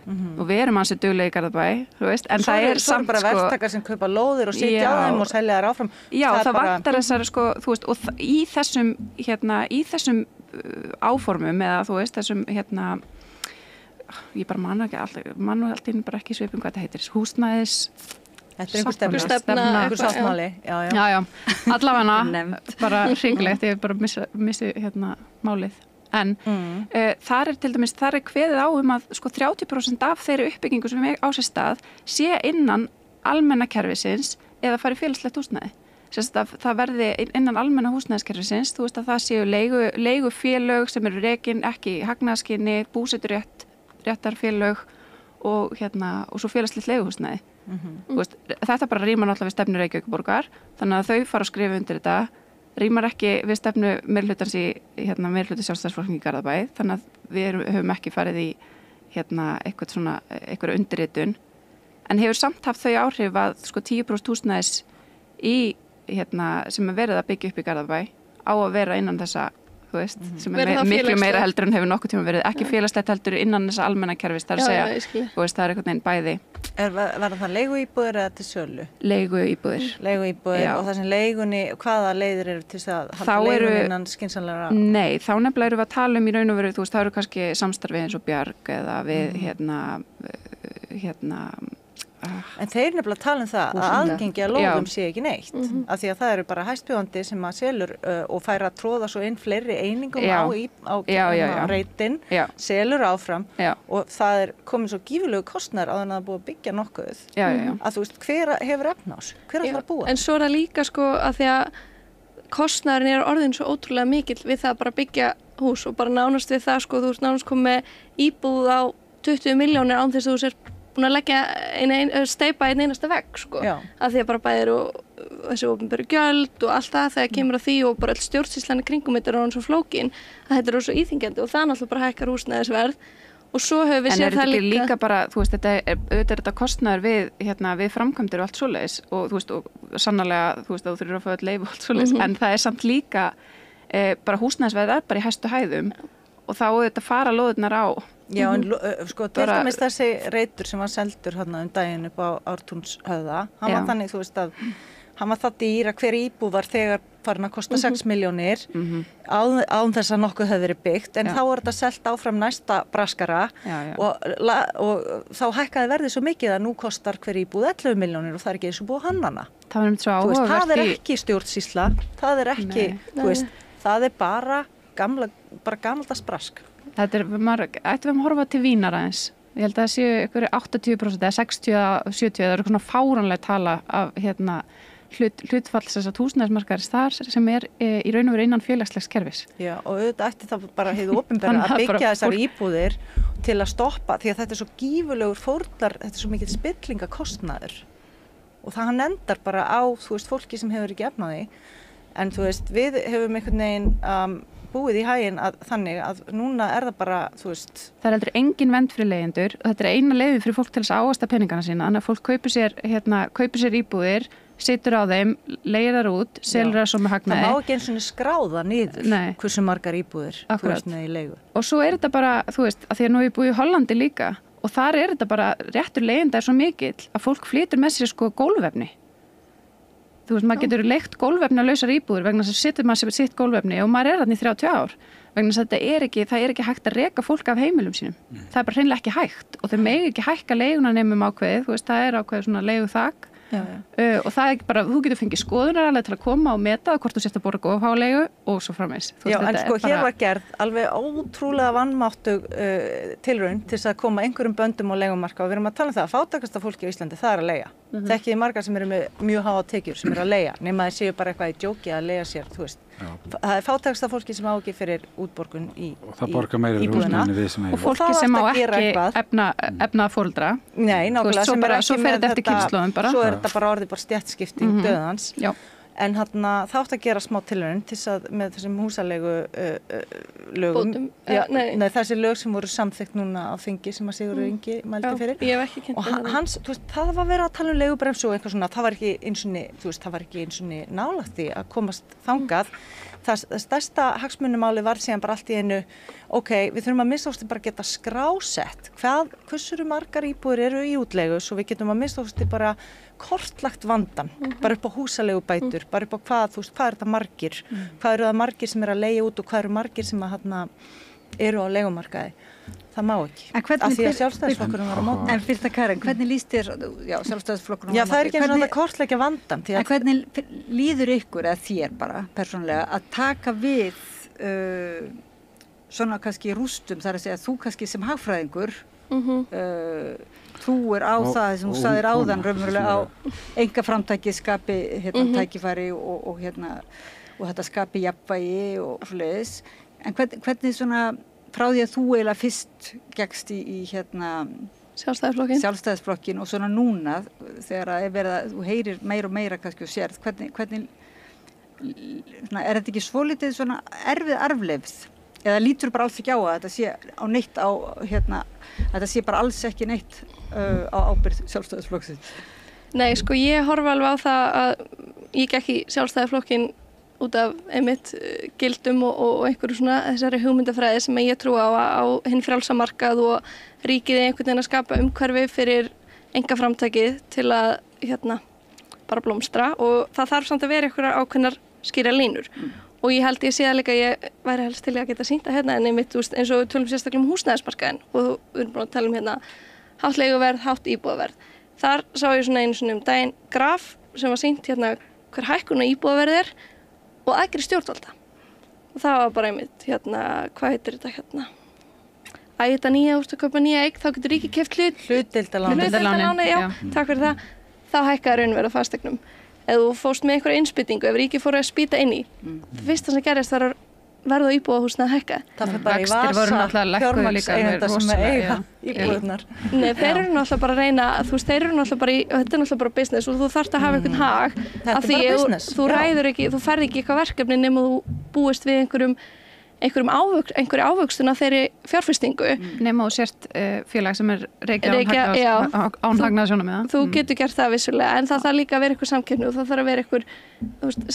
og við erum ansið duglega í Garðabæ, þú veist, en það er samt, bara verktakar sem kaupa lóðir og sitja á þeim og selja þær áfram. Já, það vantar þessar, sko, þú veist, og í þessum áformum eða, þú veist, þessum, ég bara man alltaf bara ekki svipum hvað þetta heitir, húsnæðis Þetta er einhver stefna, sáttmáli. Já, allavega bara hringilegt, ég bara missi málið. En þar er til dæmis, þar er kveðið á að sko 30% af þeirri uppbyggingu sem á sér stað sé innan almenna kerfisins eða fari félagslegt húsnæði. Það verði innan almenna húsnæðiskerfisins, þú veist að það séu leigufélög sem eru rekin ekki í hagnaðarskyni, búseturéttarfélög og svo félagslegt leiguhúsnæði. Veist, þetta bara rímar náttúrulega við stefnu Reykjavíkurborgar, þannig að þau fara að skrifa undir þetta, rímar ekki við stefnu meirihlutans í meirihluta Sjálfstæðisflokksins í Garðabæ, þannig að við höfum ekki farið í eitthvað undirritun, en hefur samt haft þau áhrif að sko 10% húsnæðis sem er verið að byggja upp í Garðabæ á að vera innan þessa, þú veist, sem er miklu meira heldur en hefur nokkuð tíma verið, ekki félagslegt heldur innan þessa almenna kerfis, það er að segja, þú veist, það er einhvern veginn bæði. Verða það leiguíbúðir eða til sölu? Leiguíbúðir. Og það sem leigunni, hvaða leiðir eru til þess að halda leigunni innan skynsamlegra? Nei, þá nefnilega erum við að tala í raun og veru, þú veist, það eru kannski samstarfið eins og Bjarg eða við En þeir nefnilega tala það að aðgengi að lóðum sé ekki neitt, af því að það eru bara hæstbjóðandi sem að selur og fær að tróða svo inn fleiri einingum á reitin, selur áfram og það er komin svo gífurlegu kostnaður að það er búið að byggja nokkuð, að þú veist, hver hefur efni á þessu, hver ætlar að búa? En svo er það líka sko að því að kostnaðurinn er orðin svo ótrúlega mikill við það að bara byggja hús og bara nánast við það sko, þú veist, nánast komið íbúð á 20 milljónir án þess að þú sér búin að leggja steypa einn einasta vegg sko, að því að bara bæðir og þessi opinberu gjöld og allt það þegar kemur að því og bara öll stjórnsýslan í kringum þetta er orðin svo flókin að þetta er svo íþyngjandi og það náttúrulega bara hækkar húsnæðisverð og svo höfum við séð það líka. En er þetta ekki líka bara, þú veist, þetta kostnaður við framkvæmdir og allt svoleiðis og þú veist, og sannarlega, þú veist, að þú þurfir að fá öll leyfi og allt svoleiðis, en það er samt líka bara húsnæðisverð er bara í hæstu hæðum og þá þetta fara lóðirnar á. Já, en sko, til dæmis þessi reitur sem var seldur hérna daginn upp á Ártúnshöfða, hann var þannig, þú veist að hann var það dýr að hver íbúð var þegar farin að kosta 6 milljónir án þess að nokkuð hefði verið byggt, en þá er þetta selt áfram næsta braskara og þá hækkaði verðið svo mikið að nú kostar hver íbúð 11 milljónir og það er ekki eins og búið hannana. Það er ekki stjórnsýsla, það er ekki, þú veist, það er bara gamaldags brask. Þetta er, ættum við að horfa til Vínar aðeins. Ég held að það séu ykkur 80% eða 60-70, það eru svona fáránlega tala af hlutfalls þess að húsnæðismarkaðarins þar sem er í raun og veru innan félagslegs kerfis. Já, og auðvitað ætti það bara hið opinbera að byggja þessar íbúðir til að stoppa, því að þetta er svo gífurlegur fórnar, þetta er svo mikill spillingakostnaður og það hann endar bara á, þú veist, fólki sem hefur ekki efnaði, en þú veist, við hefum einhvern veginn búið í haginn þannig að núna það bara, þú veist. Það heldur engin vernd fyrir leigjendur og þetta eina leiðið fyrir fólk til þess að ávaxta peningana sína, þannig að fólk kaupir sér íbúðir, situr á þeim, leigir þar út, selur það svo með hagnaði. Það má ekki eins og skráða niður hversu margar íbúðir þú veist með í leigu. Og svo þetta bara, þú veist, að því að nú ég búið í Hollandi líka og þar þetta bara réttur leigjenda svo mikill að fólk flytur með sér sko gólfefni. Þú veist, maður getur leigt gólfefni að lausar íbúðir vegna þess að situr maður sitt gólfefni og maður þarna í 30 ár. Vegna þess að það er ekki hægt að reka fólk af heimilum sínum. Það bara hreinlega ekki hægt og þau megi ekki hækka leiguna nemum ákveðið, þú veist, það ákveðið svona leiguþak. Og það bara, þú getur fengið skoðunar alveg til að koma og meta hvort þú sért að borga of há leigu og svo framvegis. Já, en sko hér var gerð alveg ótrúlega vanmáttug tilraun til þess að koma einhverjum böndum á leigumarka og við erum að tala um það að fátækasta fólki á Íslandi, það að leigja. Þekkið margar sem eru með mjög háa tekjur sem eru að leigja, nema þeir séu bara eitthvað í djóki að leigja sér, þú veist. Það fátækasta fólki sem á ekki fyrir útborgun í íbúðina. Og það borgar meira húsnæðinu við sem og fólki sem á ekki efnað foreldra. Nei, nákvæmlega sem er ekki með þetta, svo þetta bara orðið bara stéttskipting döðans. Já. En það átt að gera smá tilraun til að með þessum húsalegu lögum, þessi lög sem voru samþykkt núna á þingi sem að Sigurður Ingi mælti fyrir. Ég hef ekki kynnt og hans, þú veist, það var verið að tala um leigubremsu og eitthvað svona, það var ekki eins og nálægt því að komast þangað. Það stærsta hagsmunumáli var síðan bara allt í einu, við þurfum að minnsta kosti bara geta skrásett hversu margar íbúðir eru í útleigu svo við getum að minnsta kosti bara kortlagt vandan, bara upp á húsaleigubætur, bara upp á hvað er þetta margir, hvað eru það margir sem eru að leigja út og hvað eru margir sem eru á leigumarkaði. Það má ekki, af því að sjálfstæðisflokkurinn var á móti. En fyrsta Karen, hvernig líst þér, sjálfstæðisflokkurinn var á móti? Já, það er ekki eins og að kortleggja vandan. En hvernig líður ykkur, eða þér bara, persónulega, að taka við svona kannski rústum, þar að segja, þú kannski sem hagfræðingur, trúir á það sem þú sagðir áðan raunverulega á einkaframtaki skapi tækifæri og þetta skapi jafnvægi og svoleiðis. En hvernig svona frá því að þú eiginlega fyrst gekkst í Sjálfstæðisflokkin og svona núna þegar að þú heyrir meira og meira kannski og sérð, hvernig svona, þetta ekki svolítið svona erfið arfleifð eða lítur bara alls ekki á að þetta sé á neitt þetta sé bara alls ekki neitt á ábyrgð Sjálfstæðisflokksins? Nei, sko ég horfa alveg á það að ég gekk í Sjálfstæðisflokkin út af einmitt gildum og einhverju svona þessari hugmyndafræði sem ég trú á hinn frjálsa markað og ríkið einhvern veginn að skapa umhverfi fyrir einkaframtakið til að bara blómstra og það þarf samt að vera einhverjar ákveðnar skýrar línur og ég held ég sé að líka ég væri helst til að geta sýnt að en einmitt eins og við tölum sérstaklega um húsnæðismarkaðinn og við erum búin að tala um hátt leiguverð, hátt íbúðaverð. Þar sá ég svona einu svona daginn graf sem var sýnt hver hækkun á íbúðaverð er og aðgerð stjórnvalda. Og það var bara einmitt, hvað heitir þetta þetta nýja, þú kaupa nýja eign, þá getur ríkið keypt hlutdeildarláni, já, takk fyrir það. Þá hækkaði raunverð á fasteignum. Ef þú fórst með einhverja innspýtingu, ef ríkið fór að spýta inn í, það fyrsta sem gerist var að verða á íbúðahúsnæði að hækka. Það fyrir bara í vasa fjármagnseigenda sem eiga íbúðurnar. Nei, þeir eru náttúrulega bara að reyna, þeir eru náttúrulega bara þetta er náttúrulega bara business og þú þarft að hafa einhvern hag. Þetta er bara business. Þú ræður ekki, þú ferð ekki eitthvað verkefni nema þú búist við einhverju ávöxtun af þeirri fjárfestingu. Nema þú sért félag sem er reikja án hagnaðarsjónarmiða. Þú getur gert það vissulega, en það þarf líka að vera eitthvað samkeppni og það þarf að vera eitthvað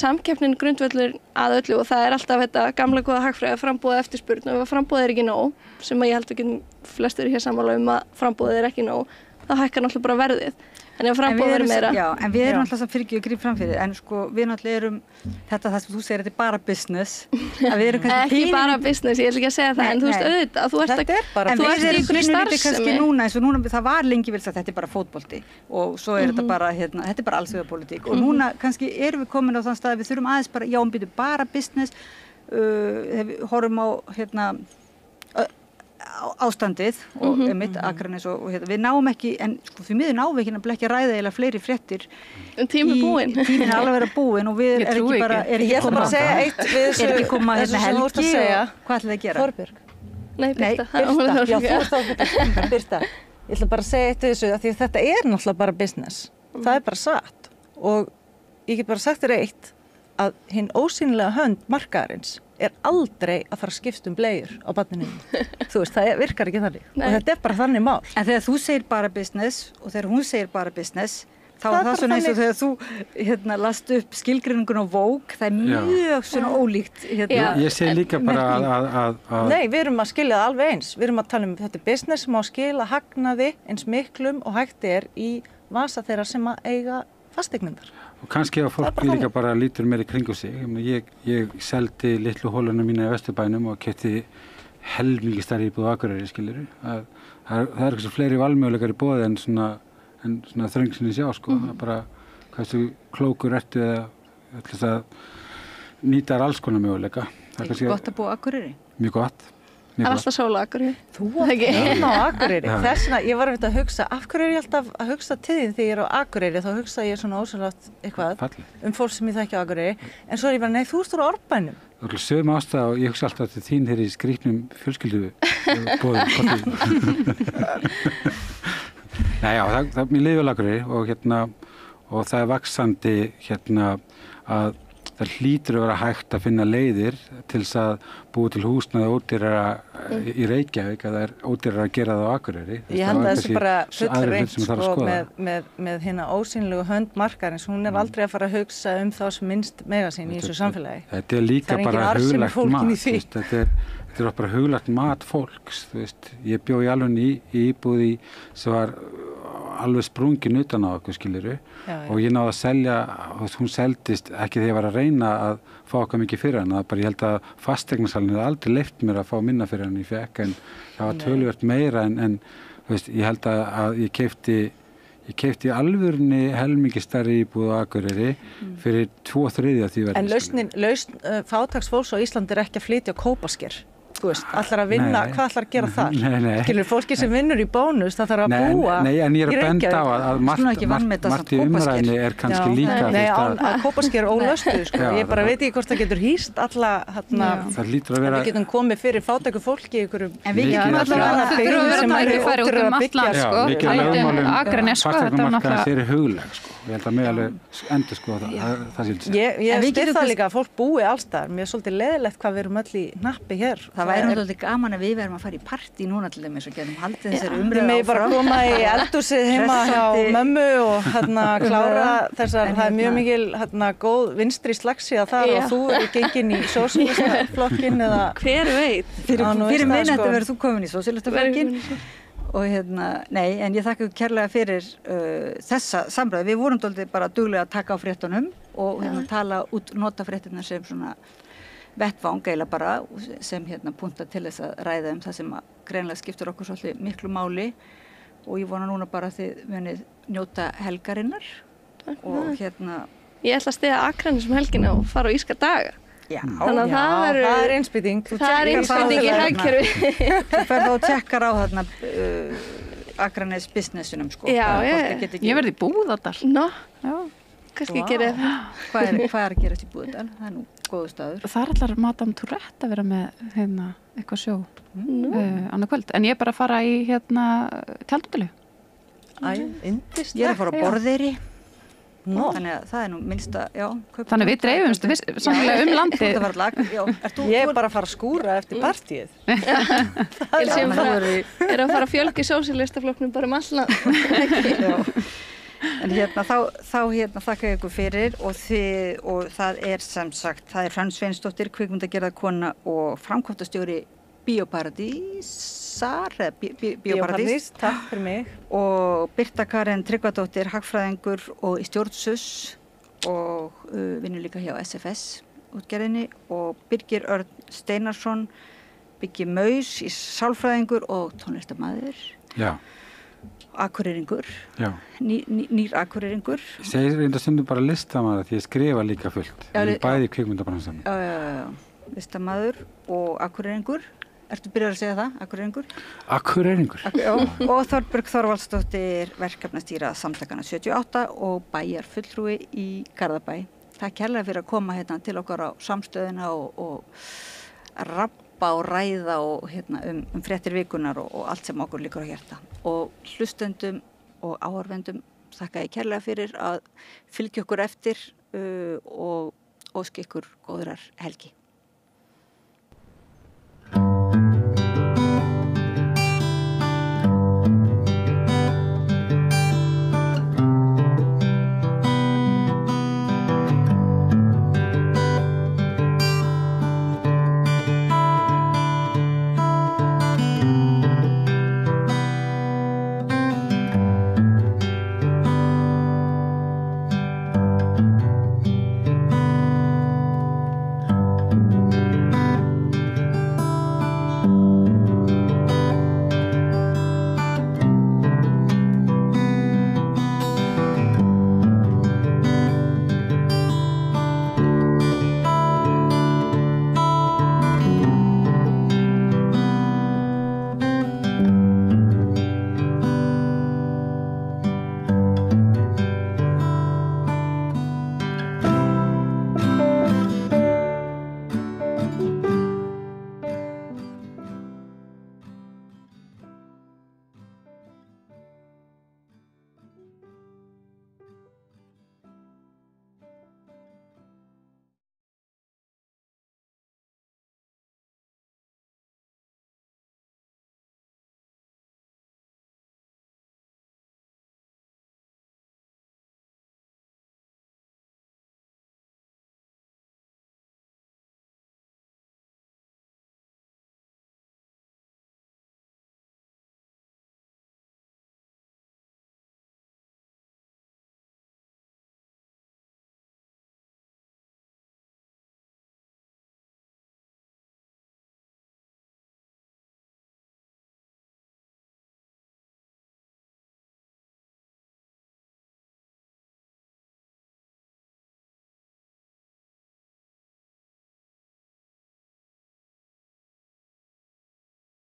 samkeppnin grundvöllur að öllu og það er alltaf þetta gamla góða hagfræði að framboða eftirspurn og ef framboðið er ekki nóg, sem ég held að flestir hér sammála um að framboðið er ekki nóg, þá hækkar náttúrulega bara verðið. En ef framboðið er meira. Já, en við erum alltaf fyrir ekki að grípa fram fyrir, en sko við náttúrulega erum það sem þú segir, þetta er bara business. Ekki bara business, ég ætla ekki að segja það, en þú veist auðvitað, þú ert í ykkur starfsemi. Eins og núna, það var lengi vel sagt, þetta er bara fótbolti og svo er þetta bara, þetta er bara allsviðarpólitík og núna kannski erum við komin á þann stað að við þurfum aðeins bara, bara business, horfum á ástandið og einmitt Akranes og við náum ekki, en sko því miður náum við ekki að ræða eða fleiri fréttir. Tíminn búinn. Tíminn er alveg verið búinn og við erum ekki bara, ég ætla bara að segja eitt við þessu koma helgi og hvað ætla það að gera? Þorbjörg. Nei, Birta. Já, þú ert á Birta. Ég ætla bara að segja eitt við þessu því að þetta er náttúrulega bara business. Það er bara satt og ég get bara sagt þér eitt að hinn ósýnilega hönd markaðarins aldrei að fara að skipta bleiur á barninu. Þú veist, það virkar ekki þannig. Nei. Og þetta bara þannig mál. En þegar þú segir bara business og þegar hún segir bara business, þá Það er það bara svona eins og þannig. þegar þú last upp skilgreiningun á Vogue, það er mjög svona ólíkt. Ég segi líka bara að Nei, við erum að skilja það alveg eins. Við erum að tala þetta business sem á að skila hagnaði eins miklum og hægt í vasa þeirra sem að eiga fasteignindar. og kannski að fólk líka bara lítur meira í kringu sig. Ég seldi litlu hóluna mína í Vesturbænum og keypti helmingi stærri íbúð á Akureyri, skilurðu. Það er eitthvað fleiri valmöguleikar í boði en svona þröngsinni sjá, sko. Það er bara hversu klókur ertu að nýta alls konar möguleika. Það er gott að búa á Akureyri. Mjög gott. Það er alltaf sól á Akureyri. Þú átt heima á Akureyri. Þessna, ég var að hugsa, af hverju er ég alltaf að hugsa til þín þegar ég er á Akureyri, þá hugsa ég svona ósynlegt eitthvað fólk sem ég þekki á Akureyri, en svo er ég bara, nei, þú ert úr Árbænum. Það er sögum ástæða og ég hugsa alltaf til þín þegar í skrýtnum fjölskyldu bóðum. Nei, já, mér lifi á Akureyri og það er vaxandi að það hlýtur að vera hægt að finna leiðir til þess að búa til húsnæði ódýrara í Reykjavík að það er ódýrara að gera það á Akureyri. Ég held að þessi bara fullreynt sko með hérna ósýnilegu hönd markarins, hún er aldrei að fara að hugsa þá sem minnst mega sín í þessu samfélagi. Þetta er líka bara huglægt mat, þetta er bara huglægt mat fólks, þú veist. Ég bjó í alveg í íbúði sem var alveg sprungin utan á okkur, skilurðu, og ég náði að selja, hún seldist ekki þegar ég var að reyna að fá okkar mikið fyrir hana, bara ég held að fasteignasalinn hefði aldrei leyft mér að fá minna fyrir hana í fekk, en það var töluvert meira en þú veist, ég held að ég keypti í alvörunni helmingi stærri íbúð á Akureyri fyrir 2/3 af því verði. En lausn fátæksfólks á Íslandi er ekki að flytja á Kópasker. Þú veist, allar að vinna, hvað allar að gera þar? Nei. Skilur, fólki sem vinnur í bónus, það þarf að búa Nei, en ég er að benda á að margt í umræðinni er kannski líka. Nei, að Kópasker er ólöstuð, sko. Ég bara veit ekki hvort það getur hýst alla, það lítur að vera. Við getum komið fyrir fátæku fólki í einhverjum. En við getum allavega það þurfa að vera tækifæri út um allt land, sko. Akranes, sko, þetta er náttúrulega. Það er hugleg, sko. Ég held að mig alveg endur sko það síðan. Ég styr það líka að fólk búi allstaðar. Mér er svolítið leiðilegt hvað við erum öll í hnappi hér. Það væri náttúrulega gaman að við verðum að fara í partí núna til dæmis og getum haldið þessari umræðu áfram. Við megum bara koma í eldhúsið heima hjá mömmu og klára þessar, það er mjög mikil góð vinstri slagsíða þar og þú er gengin í sósíalistaflokkinn eða hver veit. Fyrir minna þetta verður þú komin í sósíalistaflokkinn. Og nei, en ég þakka kærlega fyrir þessa samræðu. Við vorum dálítið bara duglega að taka á fréttunum og tala út, nota frétturnar sem svona vettvang eiginlega bara, sem punta til þess að ræða það sem greinilega skiptur okkur svolítið miklu máli og ég vona núna bara að þið munið njóta helgarinnar og Ég ætla að stiga Akranes helgina og fara á Írska daga. Já, það er einspýting. Það er einspýting í hagkerfi. Þú ferð þá og tjekkar á Akranes businessunum, sko. Já, ég verði í Búðardal. Nó, kannski gerir það. Hvað er að gerast í Búðardal? Það er nú góðu staður. Það er allar Madame Tourette að vera með eitthvað sjó annað kvöld. En ég er bara að fara í tjaldundalegu. Yndislegt. Ég er að fara á Borðeyri. Þannig að það er nú minnsta, Þannig við dreifumst samlega landið. Ég er bara að fara að skúra eftir partíið. Ég er að fara að fjölga í sósíalistaflokknum bara allan. En þá þakka ég ykkur fyrir og það er sem sagt, það er Hrönn Sveinsdóttir, kvikmyndagerðarkona og framkvæmdastjóri Bíóparadísar, Bíóparadís, takk fyrir mig, og Birta Karen Tryggvadóttir, hagfræðingur og í stjórnsus og vinnur líka hjá SFS útgerðinni og Birgir Örn Steinarsson, Biggi Maus í sálfræðingur og tónlistarmaður. Já. Akureyringur, nýr akureyringur. Ég segir reynda stundum bara listamaður því ég skrifa líka fullt, bæði kvikmyndabransanum. Já, listamaður og akureyringur. Ertu byrjað að segja það, akureyringur? Akureyringur. Og Þorbjörg Þorvaldsdóttir, verkefnastýra Samtakana 78 og bæjarfulltrúi í Garðabæ. Það er kærlega fyrir að koma til okkar á samstöðuna og rabba og ræða og fréttir vikunar og allt sem okkur liggur á hjarta. Og hlustendum og áhorfendum þakka ég kærlega fyrir að fylgja okkur eftir og óska ykkur góðrar helgi.